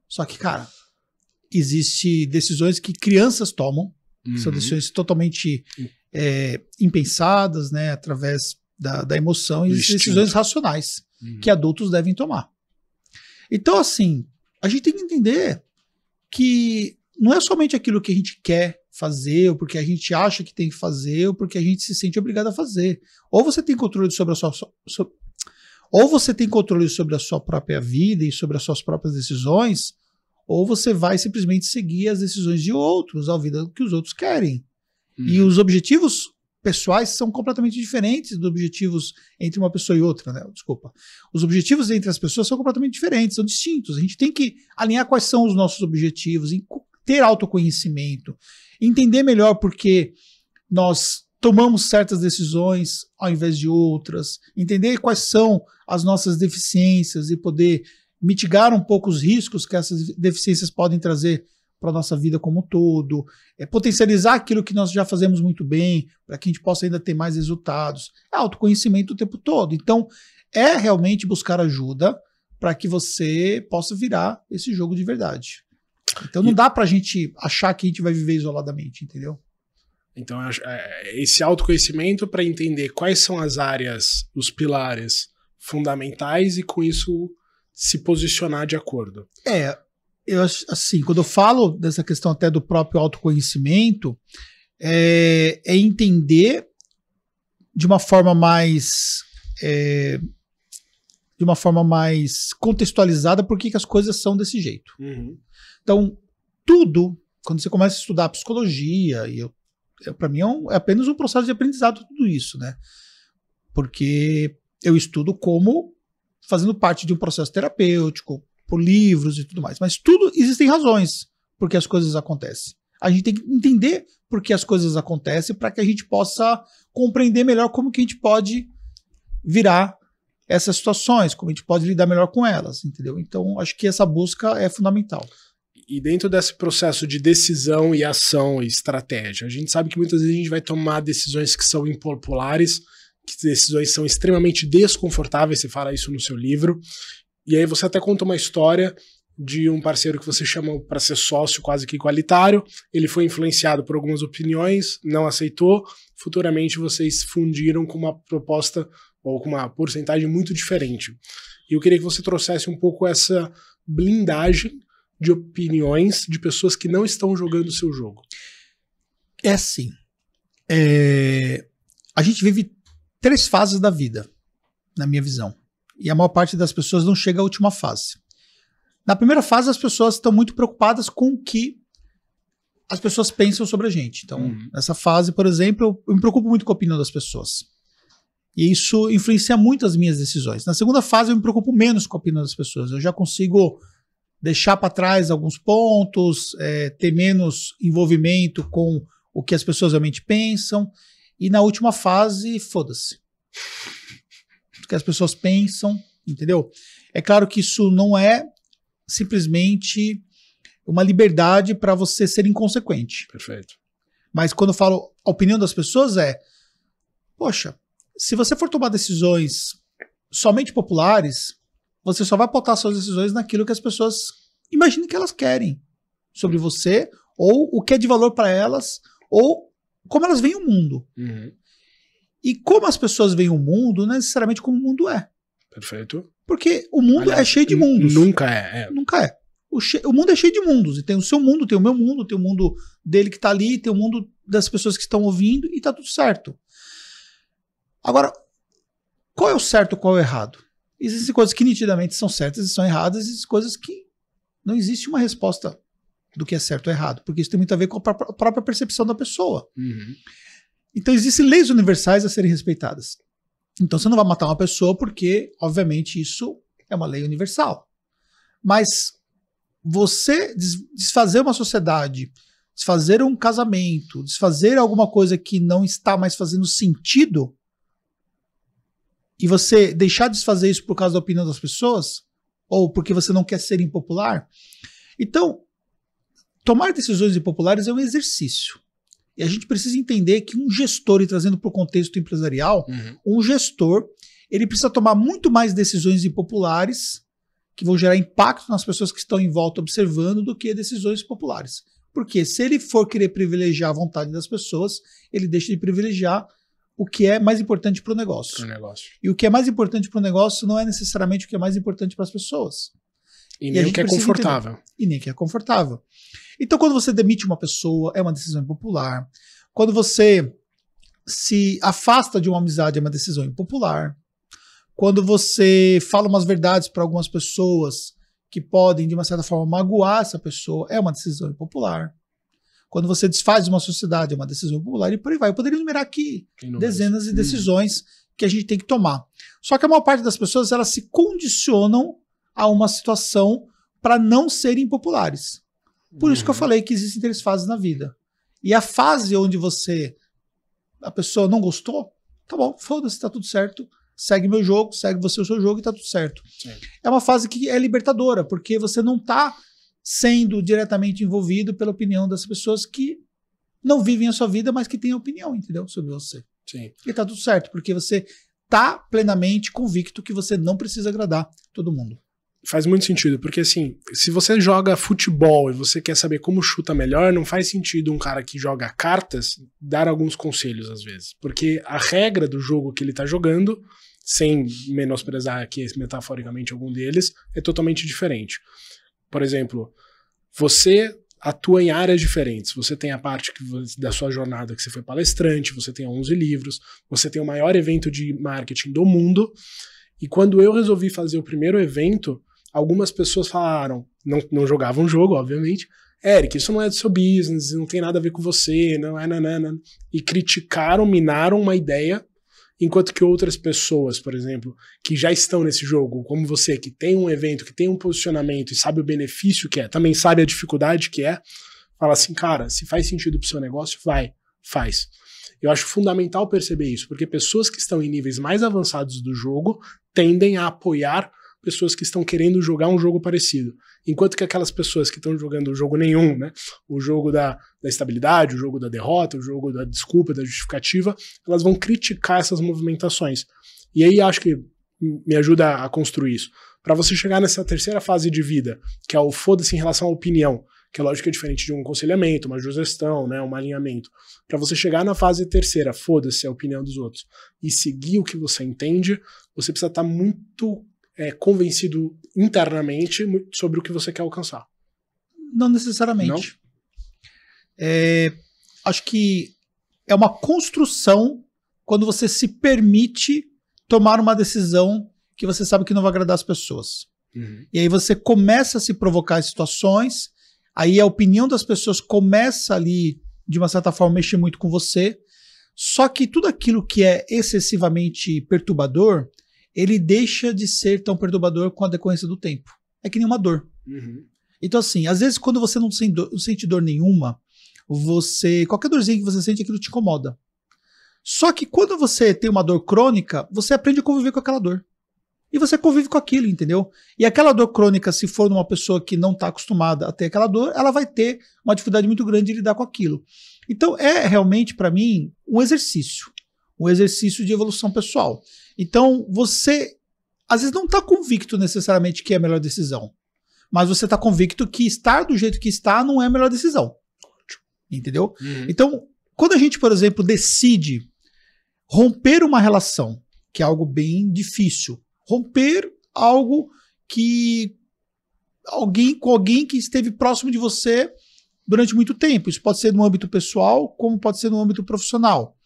Só que, cara, existem decisões que crianças tomam, que são decisões totalmente impensadas, né, através da emoção, e existem decisões racionais que adultos devem tomar. Então, assim, a gente tem que entender que não é somente aquilo que a gente quer fazer, ou porque a gente acha que tem que fazer, ou porque a gente se sente obrigado a fazer. Ou você tem controle sobre ou você tem controle sobre a sua própria vida e sobre as suas próprias decisões, ou você vai simplesmente seguir as decisões de outros, a vida que os outros querem. E os objetivos pessoais são completamente diferentes dos objetivos entre uma pessoa e outra, né? Desculpa. Os objetivos entre as pessoas são completamente diferentes, são distintos. A gente tem que alinhar quais são os nossos objetivos, ter autoconhecimento, entender melhor porque nós tomamos certas decisões ao invés de outras, entender quais são as nossas deficiências e poder mitigar um pouco os riscos que essas deficiências podem trazer para a nossa vida como um todo, potencializar aquilo que nós já fazemos muito bem, para que a gente possa ainda ter mais resultados. É autoconhecimento o tempo todo. Então, é realmente buscar ajuda para que você possa virar esse jogo de verdade. Então, não dá para a gente achar que a gente vai viver isoladamente, entendeu? Então, esse autoconhecimento para entender quais são as áreas, os pilares fundamentais e, com isso, se posicionar de acordo. Eu, assim, quando eu falo dessa questão até do próprio autoconhecimento, é entender de uma forma mais contextualizada por que as coisas são desse jeito. Então, tudo, quando você começa a estudar psicologia, para mim é apenas um processo de aprendizado tudo isso, né? Porque eu estudo como fazendo parte de um processo terapêutico, por livros e tudo mais. Mas tudo, existem razões por que as coisas acontecem. A gente tem que entender por que as coisas acontecem para que a gente possa compreender melhor como que a gente pode virar essas situações, como a gente pode lidar melhor com elas, entendeu? Então, acho que essa busca é fundamental. E dentro desse processo de decisão e ação e estratégia, a gente sabe que muitas vezes a gente vai tomar decisões que são impopulares, que decisões são extremamente desconfortáveis, você fala isso no seu livro. E aí você até conta uma história de um parceiro que você chama para ser sócio quase que igualitário, ele foi influenciado por algumas opiniões, não aceitou, futuramente vocês fundiram com uma proposta ou com uma porcentagem muito diferente. E eu queria que você trouxesse um pouco essa blindagem de opiniões de pessoas que não estão jogando o seu jogo. É assim, a gente vive 3 fases da vida, na minha visão. E a maior parte das pessoas não chega à última fase. Na primeira fase, as pessoas estão muito preocupadas com o que as pessoas pensam sobre a gente. Então, nessa fase, por exemplo, eu me preocupo muito com a opinião das pessoas. E isso influencia muito as minhas decisões. Na segunda fase, eu me preocupo menos com a opinião das pessoas. Eu já consigo deixar para trás alguns pontos, ter menos envolvimento com o que as pessoas realmente pensam. E na última fase, foda-se. O que as pessoas pensam, entendeu? É claro que isso não é simplesmente uma liberdade para você ser inconsequente. Perfeito. Mas quando eu falo a opinião das pessoas poxa, se você for tomar decisões somente populares, você só vai pautar suas decisões naquilo que as pessoas imaginam que elas querem sobre você, ou o que é de valor para elas, ou como elas veem o mundo. Uhum. E como as pessoas veem o mundo, não é necessariamente como o mundo é. Perfeito. Porque o mundo é cheio de mundos. Nunca é. Nunca é. O mundo é cheio de mundos. E tem o seu mundo, tem o meu mundo, tem o mundo dele que tá ali, tem o mundo das pessoas que estão ouvindo e tá tudo certo. Agora, qual é o certo e qual é o errado? Existem coisas que nitidamente são certas e são erradas, existem coisas que não existe uma resposta do que é certo ou errado, porque isso tem muito a ver com a própria percepção da pessoa. Uhum. Então existem leis universais a serem respeitadas. Então você não vai matar uma pessoa porque, obviamente, isso é uma lei universal. Mas você desfazer uma sociedade, desfazer um casamento, desfazer alguma coisa que não está mais fazendo sentido, e você deixar de desfazer isso por causa da opinião das pessoas, ou porque você não quer ser impopular, então, tomar decisões impopulares é um exercício. E a gente precisa entender que um gestor, e trazendo para o contexto empresarial, um gestor, ele precisa tomar muito mais decisões impopulares que vão gerar impacto nas pessoas que estão em volta observando do que decisões populares. Porque se ele for querer privilegiar a vontade das pessoas, ele deixa de privilegiar o que é mais importante para o negócio. E o que é mais importante para o negócio não é necessariamente o que é mais importante para as pessoas. E nem o que é confortável. E nem o que é confortável. Então, quando você demite uma pessoa, é uma decisão impopular. Quando você se afasta de uma amizade, é uma decisão impopular. Quando você fala umas verdades para algumas pessoas que podem, de uma certa forma, magoar essa pessoa, é uma decisão impopular. Quando você desfaz uma sociedade, é uma decisão impopular, e por aí vai. Eu poderia enumerar aqui dezenas de decisões que a gente tem que tomar. Só que a maior parte das pessoas, elas se condicionam a uma situação para não serem impopulares. Por isso que eu falei que existem 3 fases na vida. E a fase onde a pessoa não gostou, tá bom, foda-se, tá tudo certo, segue meu jogo, segue você o seu jogo e tá tudo certo. Sim. É uma fase que é libertadora, porque você não tá sendo diretamente envolvido pela opinião das pessoas que não vivem a sua vida, mas que têm opinião, entendeu? Sobre você. Sim. E tá tudo certo, porque você tá plenamente convicto que você não precisa agradar todo mundo. Faz muito sentido, porque assim, se você joga futebol e você quer saber como chuta melhor, não faz sentido um cara que joga cartas dar alguns conselhos às vezes, porque a regra do jogo que ele tá jogando, sem menosprezar aqui metaforicamente algum deles, é totalmente diferente. Por exemplo, você atua em áreas diferentes, você tem a parte da sua jornada que você foi palestrante, você tem 11 livros, você tem o maior evento de marketing do mundo, e quando eu resolvi fazer o primeiro evento, algumas pessoas falaram, não jogavam jogo, obviamente, Eric, isso não é do seu business, não tem nada a ver com você, não é, nanana, e criticaram, minaram uma ideia, enquanto que outras pessoas, por exemplo, que já estão nesse jogo, como você, que tem um evento, que tem um posicionamento e sabe o benefício que é, também sabe a dificuldade que é, fala assim, cara, se faz sentido pro seu negócio, faz. Eu acho fundamental perceber isso, porque pessoas que estão em níveis mais avançados do jogo tendem a apoiar pessoas que estão querendo jogar um jogo parecido. Enquanto que aquelas pessoas que estão jogando o jogo nenhum, né? O jogo da estabilidade, o jogo da derrota, o jogo da desculpa, da justificativa, elas vão criticar essas movimentações. E aí acho que me ajuda a construir isso. Para você chegar nessa terceira fase de vida, que é o foda-se em relação à opinião, que é lógico que é diferente de um aconselhamento, uma gestão, né, um alinhamento. Para você chegar na fase terceira, foda-se a opinião dos outros, e seguir o que você entende, você precisa estar muito convencido internamente sobre o que você quer alcançar. Não necessariamente. Acho que é uma construção quando você se permite tomar uma decisão que você sabe que não vai agradar as pessoas. Uhum. E aí você começa a se provocar em situações, aí a opinião das pessoas começa ali, de uma certa forma, mexer muito com você, só que tudo aquilo que é excessivamente perturbador, ele deixa de ser tão perturbador com a decorrência do tempo. É que nem uma dor. Uhum. Então assim, às vezes quando você não sente dor nenhuma, qualquer dorzinha que você sente, aquilo te incomoda. Só que quando você tem uma dor crônica, você aprende a conviver com aquela dor. E você convive com aquilo, entendeu? E aquela dor crônica, se for numa pessoa que não está acostumada a ter aquela dor, ela vai ter uma dificuldade muito grande de lidar com aquilo. Então é realmente, para mim, um exercício de evolução pessoal. Então você, às vezes, não está convicto necessariamente que é a melhor decisão, mas você está convicto que estar do jeito que está não é a melhor decisão. Entendeu? Uhum. Então, quando a gente, por exemplo, decide romper uma relação, que é algo bem difícil, romper algo que com alguém que esteve próximo de você durante muito tempo. Isso pode ser no âmbito pessoal, como pode ser no âmbito profissional.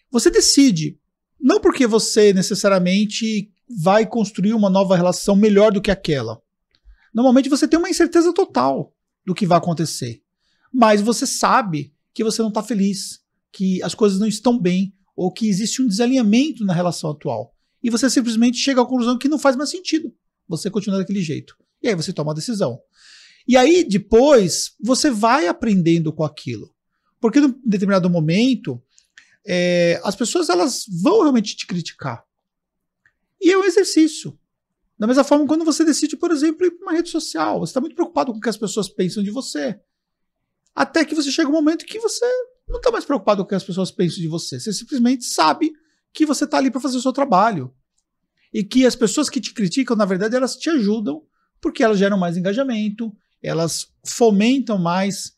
Você decide, não porque você necessariamente vai construir uma nova relação melhor do que aquela. Normalmente você tem uma incerteza total do que vai acontecer. Mas você sabe que você não está feliz, que as coisas não estão bem, ou que existe um desalinhamento na relação atual. E você simplesmente chega à conclusão que não faz mais sentido você continuar daquele jeito. E aí você toma a decisão. E aí, depois, você vai aprendendo com aquilo. Porque em determinado momento, as pessoas elas vão realmente te criticar. E é um exercício. Da mesma forma, quando você decide, por exemplo, ir para uma rede social, você está muito preocupado com o que as pessoas pensam de você. Até que você chega um momento que você não está mais preocupado com o que as pessoas pensam de você. Você simplesmente sabe que você está ali para fazer o seu trabalho. E que as pessoas que te criticam, na verdade, elas te ajudam porque elas geram mais engajamento, elas fomentam mais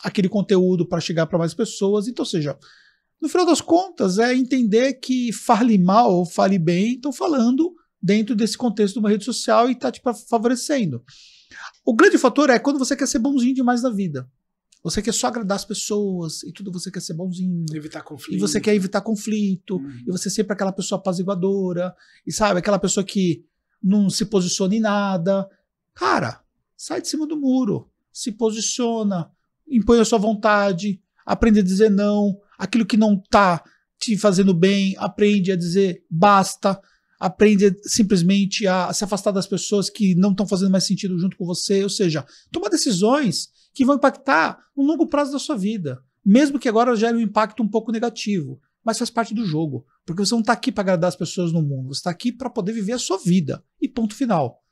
aquele conteúdo para chegar para mais pessoas. Então, ou seja, no final das contas, é entender que fale mal ou fale bem, estão falando dentro desse contexto de uma rede social e está te favorecendo. O grande fator é quando você quer ser bonzinho demais na vida. Você quer só agradar as pessoas e tudo você quer ser bonzinho. Evitar conflito. E você quer evitar conflito. E você sempre é aquela pessoa apaziguadora. E sabe, aquela pessoa que não se posiciona em nada. Cara, sai de cima do muro. Se posiciona. Impõe a sua vontade. Aprende a dizer não. Aquilo que não tá te fazendo bem, aprende a dizer basta. Aprende simplesmente a se afastar das pessoas que não estão fazendo mais sentido junto com você. Ou seja, tomar decisões que vão impactar no longo prazo da sua vida. Mesmo que agora gere um impacto um pouco negativo. Mas faz parte do jogo. Porque você não está aqui para agradar as pessoas no mundo. Você está aqui para poder viver a sua vida. E ponto final.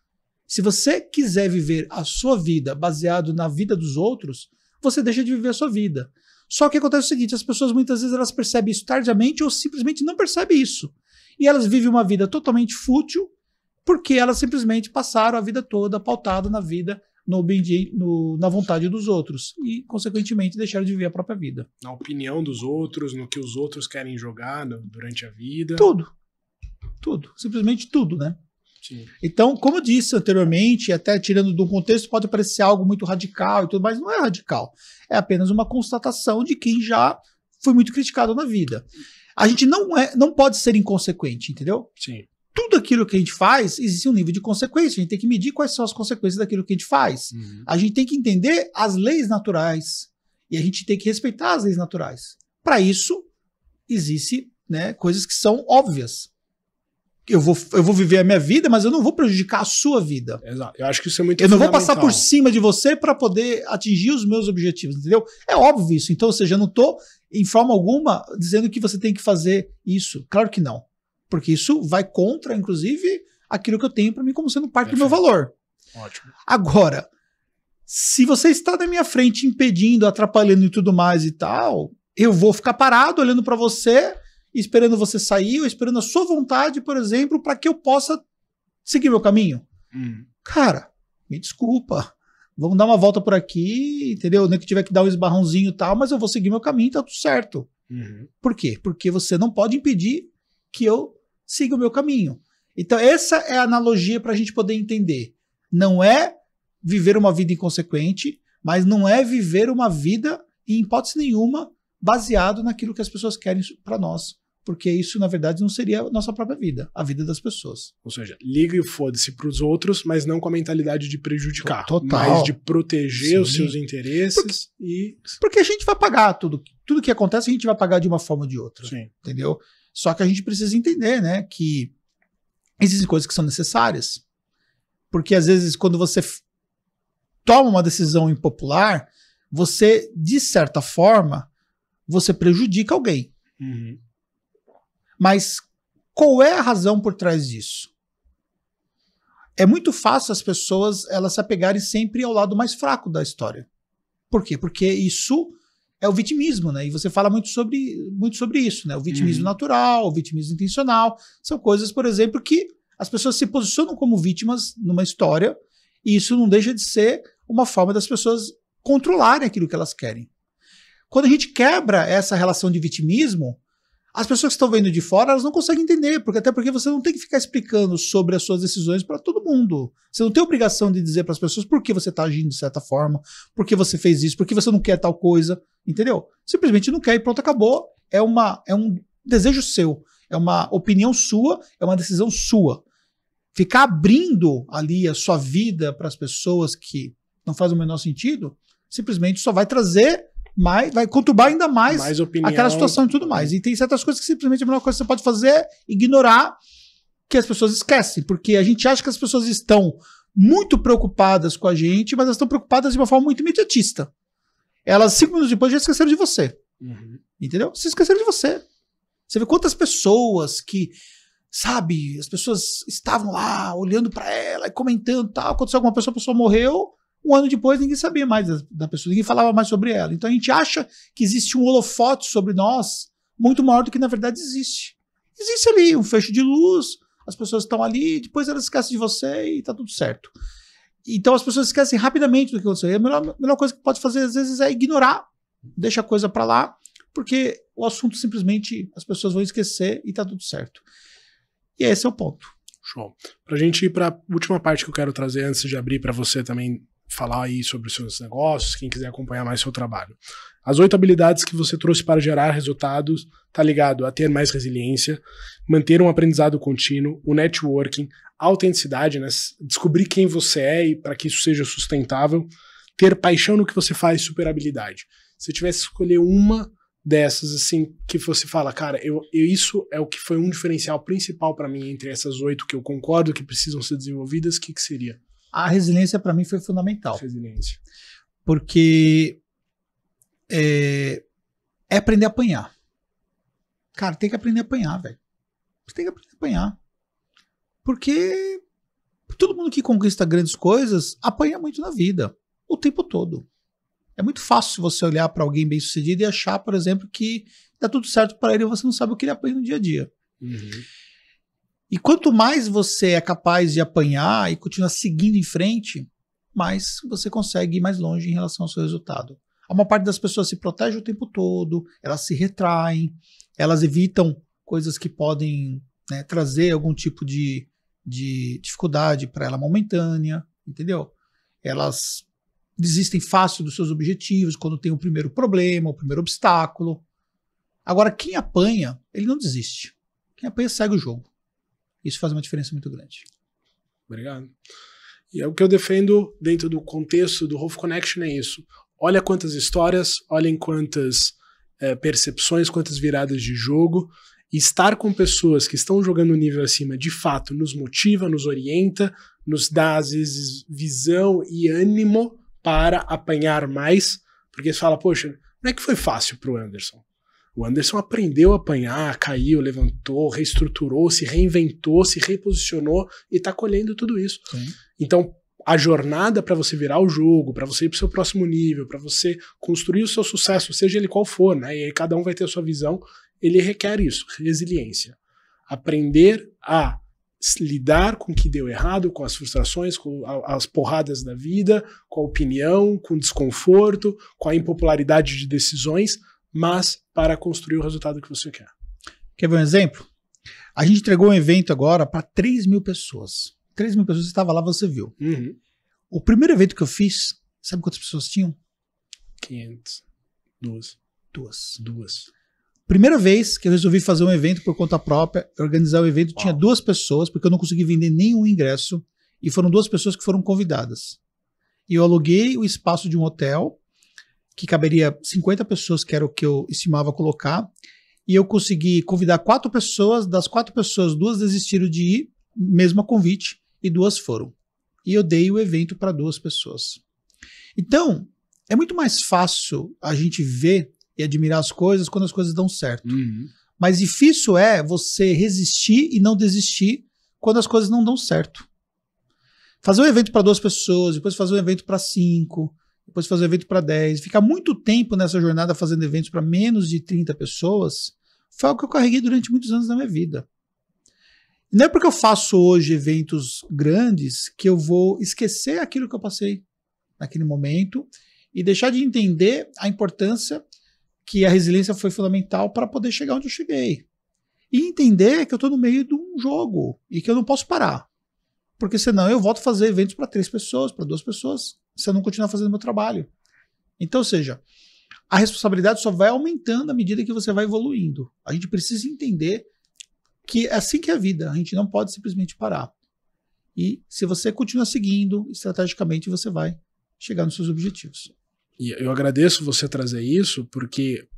Se você quiser viver a sua vida baseado na vida dos outros, você deixa de viver a sua vida. Só que acontece o seguinte, as pessoas muitas vezes elas percebem isso tardiamente ou simplesmente não percebem isso. E elas vivem uma vida totalmente fútil porque elas simplesmente passaram a vida toda pautada na vida, na vontade dos outros. E, consequentemente, deixaram de viver a própria vida. Na opinião dos outros, no que os outros querem jogar durante a vida. Tudo. Tudo. Simplesmente tudo, né? Sim. Então, como eu disse anteriormente, até tirando do contexto, pode parecer algo muito radical e tudo, mas não é radical. É apenas uma constatação de quem já foi muito criticado na vida. A gente não pode ser inconsequente, entendeu? Sim. Tudo aquilo que a gente faz, existe um nível de consequência. A gente tem que medir quais são as consequências daquilo que a gente faz. A gente tem que entender as leis naturais. E a gente tem que respeitar as leis naturais. Para isso, existem, né, coisas que são óbvias. Eu vou viver a minha vida, mas eu não vou prejudicar a sua vida. Exato. Eu acho que isso é muito Eu não vou passar por cima de você para poder atingir os meus objetivos, entendeu? É óbvio isso. Então, ou seja, eu não estou, em forma alguma, dizendo que você tem que fazer isso. Claro que não. Porque isso vai contra, inclusive, aquilo que eu tenho para mim como sendo parte do meu valor. Ótimo. Agora, se você está na minha frente impedindo, atrapalhando e tudo mais e tal, eu vou ficar parado olhando para você, esperando você sair, ou esperando a sua vontade, por exemplo, para que eu possa seguir meu caminho. Cara, me desculpa. Vamos dar uma volta por aqui, entendeu? Nem que tiver que dar um esbarrãozinho e tal, mas eu vou seguir meu caminho, tá tudo certo. Por quê? Porque você não pode impedir que eu siga o meu caminho. Então essa é a analogia para a gente poder entender. Não é viver uma vida inconsequente, mas não é viver uma vida, em hipótese nenhuma, baseado naquilo que as pessoas querem para nós. Porque isso, na verdade, não seria a nossa própria vida, a vida das pessoas. Ou seja, liga e foda-se pros outros, mas não com a mentalidade de prejudicar. Total. Mas de proteger os seus interesses. Porque a gente vai pagar tudo. Tudo que acontece, a gente vai pagar de uma forma ou de outra. Sim. Entendeu? Só que a gente precisa entender, né, que existem coisas que são necessárias. Porque, às vezes, quando você toma uma decisão impopular, você, de certa forma, você prejudica alguém. Mas qual é a razão por trás disso? É muito fácil as pessoas elas se apegarem sempre ao lado mais fraco da história. Por quê? Porque isso é o vitimismo, né? E você fala muito sobre isso, né? O vitimismo natural, o vitimismo intencional. São coisas, por exemplo, que as pessoas se posicionam como vítimas numa história e isso não deixa de ser uma forma das pessoas controlarem aquilo que elas querem. Quando a gente quebra essa relação de vitimismo, as pessoas que estão vendo de fora, elas não conseguem entender, até porque você não tem que ficar explicando sobre as suas decisões para todo mundo. Você não tem obrigação de dizer para as pessoas por que você está agindo de certa forma, por que você fez isso, por que você não quer tal coisa, entendeu? Simplesmente não quer e pronto, acabou. É um desejo seu, é uma opinião sua, é uma decisão sua. Ficar abrindo ali a sua vida para as pessoas que não faz o menor sentido, simplesmente só vai trazer vai conturbar ainda mais aquela situação e tudo mais. E tem certas coisas que simplesmente a melhor coisa que você pode fazer é ignorar, que as pessoas esquecem, porque a gente acha que as pessoas estão muito preocupadas com a gente, mas elas estão preocupadas de uma forma muito imediatista. Elas, 5 minutos depois, já esqueceram de você. Entendeu? Se esqueceram de você. Você vê quantas pessoas que, sabe, as pessoas estavam lá olhando pra ela e comentando, tal, aconteceu alguma pessoa, a pessoa morreu, 1 ano depois ninguém sabia mais da pessoa, ninguém falava mais sobre ela. Então a gente acha que existe um holofote sobre nós muito maior do que na verdade existe. Existe ali um feixe de luz, as pessoas estão ali, depois elas esquecem de você e tá tudo certo. Então as pessoas esquecem rapidamente do que aconteceu. E a melhor coisa que pode fazer às vezes é ignorar, deixa a coisa pra lá, porque o assunto simplesmente as pessoas vão esquecer e tá tudo certo. E esse é o ponto. Show. Pra gente ir pra última parte que eu quero trazer antes de abrir pra você também falar aí sobre os seus negócios, quem quiser acompanhar mais seu trabalho. As 8 habilidades que você trouxe para gerar resultados tá ligado a ter mais resiliência, manter um aprendizado contínuo, o networking, a autenticidade, né? Descobrir quem você é e para que isso seja sustentável, ter paixão no que você faz, superabilidade. Se eu tivesse que escolher uma dessas, assim, que você fala, cara, isso é o que foi um diferencial principal para mim entre essas 8 que eu concordo que precisam ser desenvolvidas, o que seria? A resiliência para mim foi fundamental. Resiliência. Porque é aprender a apanhar. Cara, tem que aprender a apanhar, velho. Você tem que aprender a apanhar. Porque todo mundo que conquista grandes coisas apanha muito na vida. O tempo todo. É muito fácil você olhar para alguém bem sucedido e achar, por exemplo, que dá tudo certo para ele e você não sabe o que ele apanha no dia a dia. E quanto mais você é capaz de apanhar e continuar seguindo em frente, mais você consegue ir mais longe em relação ao seu resultado. A maior parte das pessoas se protege o tempo todo, elas se retraem, elas evitam coisas que podem, né, trazer algum tipo de dificuldade para ela momentânea, entendeu? Elas desistem fácil dos seus objetivos quando tem o primeiro problema, o primeiro obstáculo. Agora, quem apanha, ele não desiste. Quem apanha segue o jogo. Isso faz uma diferença muito grande. Obrigado. E é o que eu defendo dentro do contexto do Wolf Connection, é isso. Olha quantas histórias, olhem quantas percepções, quantas viradas de jogo. E estar com pessoas que estão jogando um nível acima, de fato, nos motiva, nos orienta, nos dá, às vezes, visão e ânimo para apanhar mais. Porque você fala, poxa, não é que foi fácil pro Anderson. O Anderson aprendeu a apanhar, caiu, levantou, reestruturou, se reinventou, se reposicionou e tá colhendo tudo isso. Sim. Então, a jornada para você virar o jogo, para você ir pro seu próximo nível, para você construir o seu sucesso, seja ele qual for, né? E aí cada um vai ter a sua visão, ele requer isso, resiliência. Aprender a lidar com o que deu errado, com as frustrações, com as porradas da vida, com a opinião, com o desconforto, com a impopularidade de decisões, mas para construir o resultado que você quer. Quer ver um exemplo? A gente entregou um evento agora para 3.000 pessoas. 3.000 pessoas, você estava lá, você viu. O primeiro evento que eu fiz, sabe quantas pessoas tinham? 500. Duas. Primeira vez que eu resolvi fazer um evento por conta própria, organizar o evento, tinha 2 pessoas, porque eu não consegui vender nenhum ingresso, e foram 2 pessoas que foram convidadas. E eu aluguei o espaço de um hotel, que caberia 50 pessoas, que era o que eu estimava colocar, e eu consegui convidar 4 pessoas, das 4 pessoas, 2 desistiram de ir, mesmo a convite, e 2 foram. E eu dei o evento para 2 pessoas. Então, é muito mais fácil a gente ver e admirar as coisas quando as coisas dão certo. Mas difícil é você resistir e não desistir quando as coisas não dão certo. Fazer um evento para 2 pessoas, depois fazer um evento para 5, depois fazer um evento para 10, ficar muito tempo nessa jornada fazendo eventos para menos de 30 pessoas, foi algo que eu carreguei durante muitos anos da minha vida. Não é porque eu faço hoje eventos grandes que eu vou esquecer aquilo que eu passei naquele momento e deixar de entender a importância que a resiliência foi fundamental para poder chegar onde eu cheguei. E entender que eu estou no meio de um jogo e que eu não posso parar. Porque senão eu volto a fazer eventos para 3 pessoas, para 2 pessoas, se eu não continuar fazendo meu trabalho. Então, ou seja, a responsabilidade só vai aumentando à medida que você vai evoluindo. A gente precisa entender que é assim que é a vida. A gente não pode simplesmente parar. E se você continuar seguindo, estrategicamente você vai chegar nos seus objetivos. E eu agradeço você trazer isso, porque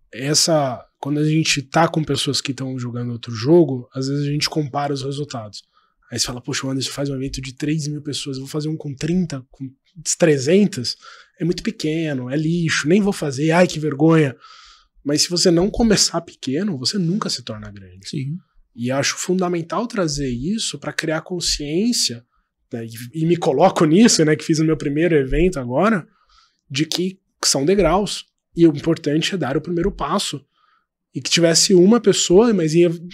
quando a gente tá com pessoas que estão jogando outro jogo, às vezes a gente compara os resultados. Aí você fala, poxa, o Anderson faz um evento de 3.000 pessoas, eu vou fazer um com 30, com 300, é muito pequeno, é lixo, nem vou fazer, ai que vergonha. Mas se você não começar pequeno, você nunca se torna grande. Sim. E acho fundamental trazer isso para criar consciência, né, e me coloco nisso, né, que fiz o meu primeiro evento agora, de que são degraus. E o importante é dar o primeiro passo. E que tivesse uma pessoa, mas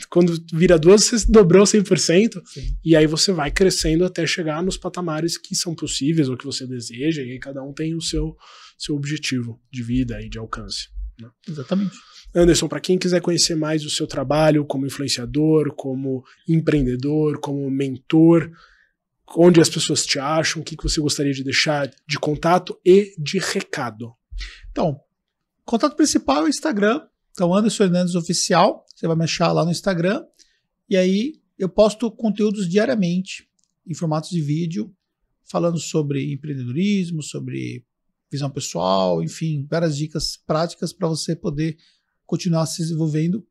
quando vira 2, você dobrou 100%. Sim. E aí você vai crescendo até chegar nos patamares que são possíveis ou que você deseja. E aí cada um tem o seu objetivo de vida e de alcance. Né? Exatamente. Anderson, para quem quiser conhecer mais o seu trabalho como influenciador, como empreendedor, como mentor, onde as pessoas te acham, o que você gostaria de deixar de contato e de recado? Então, o contato principal é o Instagram. Então, Anderson Hernandes Oficial, você vai me achar lá no Instagram, e aí eu posto conteúdos diariamente, em formatos de vídeo, falando sobre empreendedorismo, sobre visão pessoal, enfim, várias dicas práticas para você poder continuar se desenvolvendo.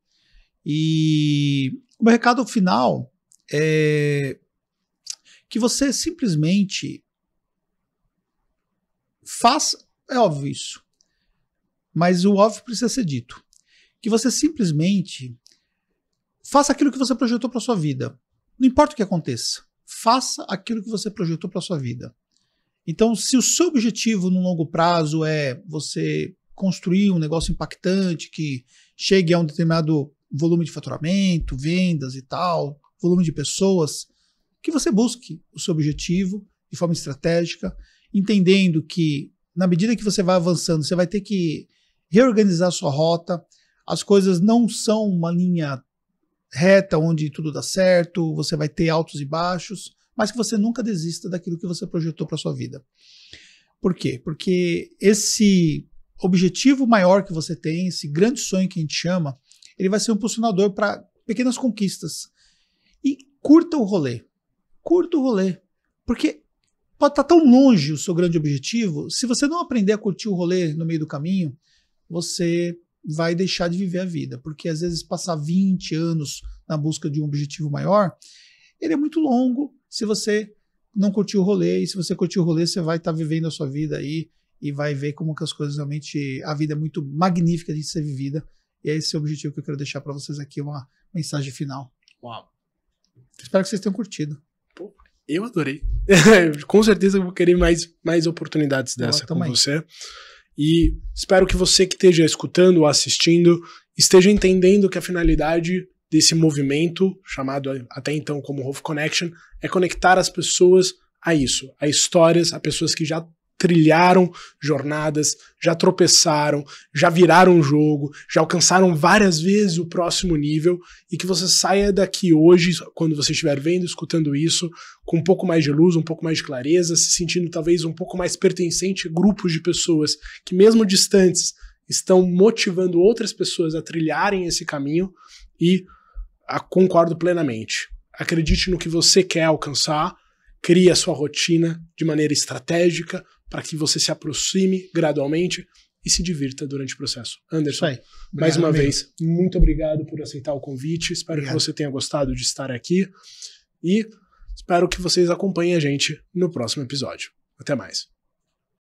E o meu recado final é que você simplesmente faça, é óbvio isso, mas o óbvio precisa ser dito. Que você simplesmente faça aquilo que você projetou para sua vida. Não importa o que aconteça, faça aquilo que você projetou para sua vida. Então, se o seu objetivo no longo prazo é você construir um negócio impactante que chegue a um determinado volume de faturamento, vendas e tal, volume de pessoas, que você busque o seu objetivo de forma estratégica, entendendo que na medida que você vai avançando, você vai ter que reorganizar a sua rota. As coisas não são uma linha reta onde tudo dá certo, você vai ter altos e baixos, mas que você nunca desista daquilo que você projetou para sua vida. Por quê? Porque esse objetivo maior que você tem, esse grande sonho que a gente chama, ele vai ser um impulsionador para pequenas conquistas. E curta o rolê. Curta o rolê. Porque pode estar tão longe o seu grande objetivo, se você não aprender a curtir o rolê no meio do caminho, você vai deixar de viver a vida, porque às vezes passar 20 anos na busca de um objetivo maior, ele é muito longo se você não curtir o rolê, e se você curtir o rolê, você vai estar vivendo a sua vida aí e vai ver como que as coisas realmente, a vida é muito magnífica de ser vivida, e é esse o objetivo que eu quero deixar para vocês aqui, uma mensagem final. Uau! Espero que vocês tenham curtido. Pô, eu adorei. Com certeza eu vou querer mais oportunidades dessa com você. E espero que você que esteja escutando ou assistindo esteja entendendo que a finalidade desse movimento, chamado até então como Wolf Connection, é conectar as pessoas a isso, a histórias, a pessoas que já trilharam jornadas, já tropeçaram, já viraram um jogo, já alcançaram várias vezes o próximo nível, e que você saia daqui hoje, quando você estiver vendo, escutando isso, com um pouco mais de luz, um pouco mais de clareza, se sentindo talvez um pouco mais pertencente a grupos de pessoas que, mesmo distantes, estão motivando outras pessoas a trilharem esse caminho, e concordo plenamente. Acredite no que você quer alcançar, crie a sua rotina de maneira estratégica, para que você se aproxime gradualmente e se divirta durante o processo. Anderson, mais uma vez, muito obrigado por aceitar o convite. Espero que você tenha gostado de estar aqui e espero que vocês acompanhem a gente no próximo episódio. Até mais.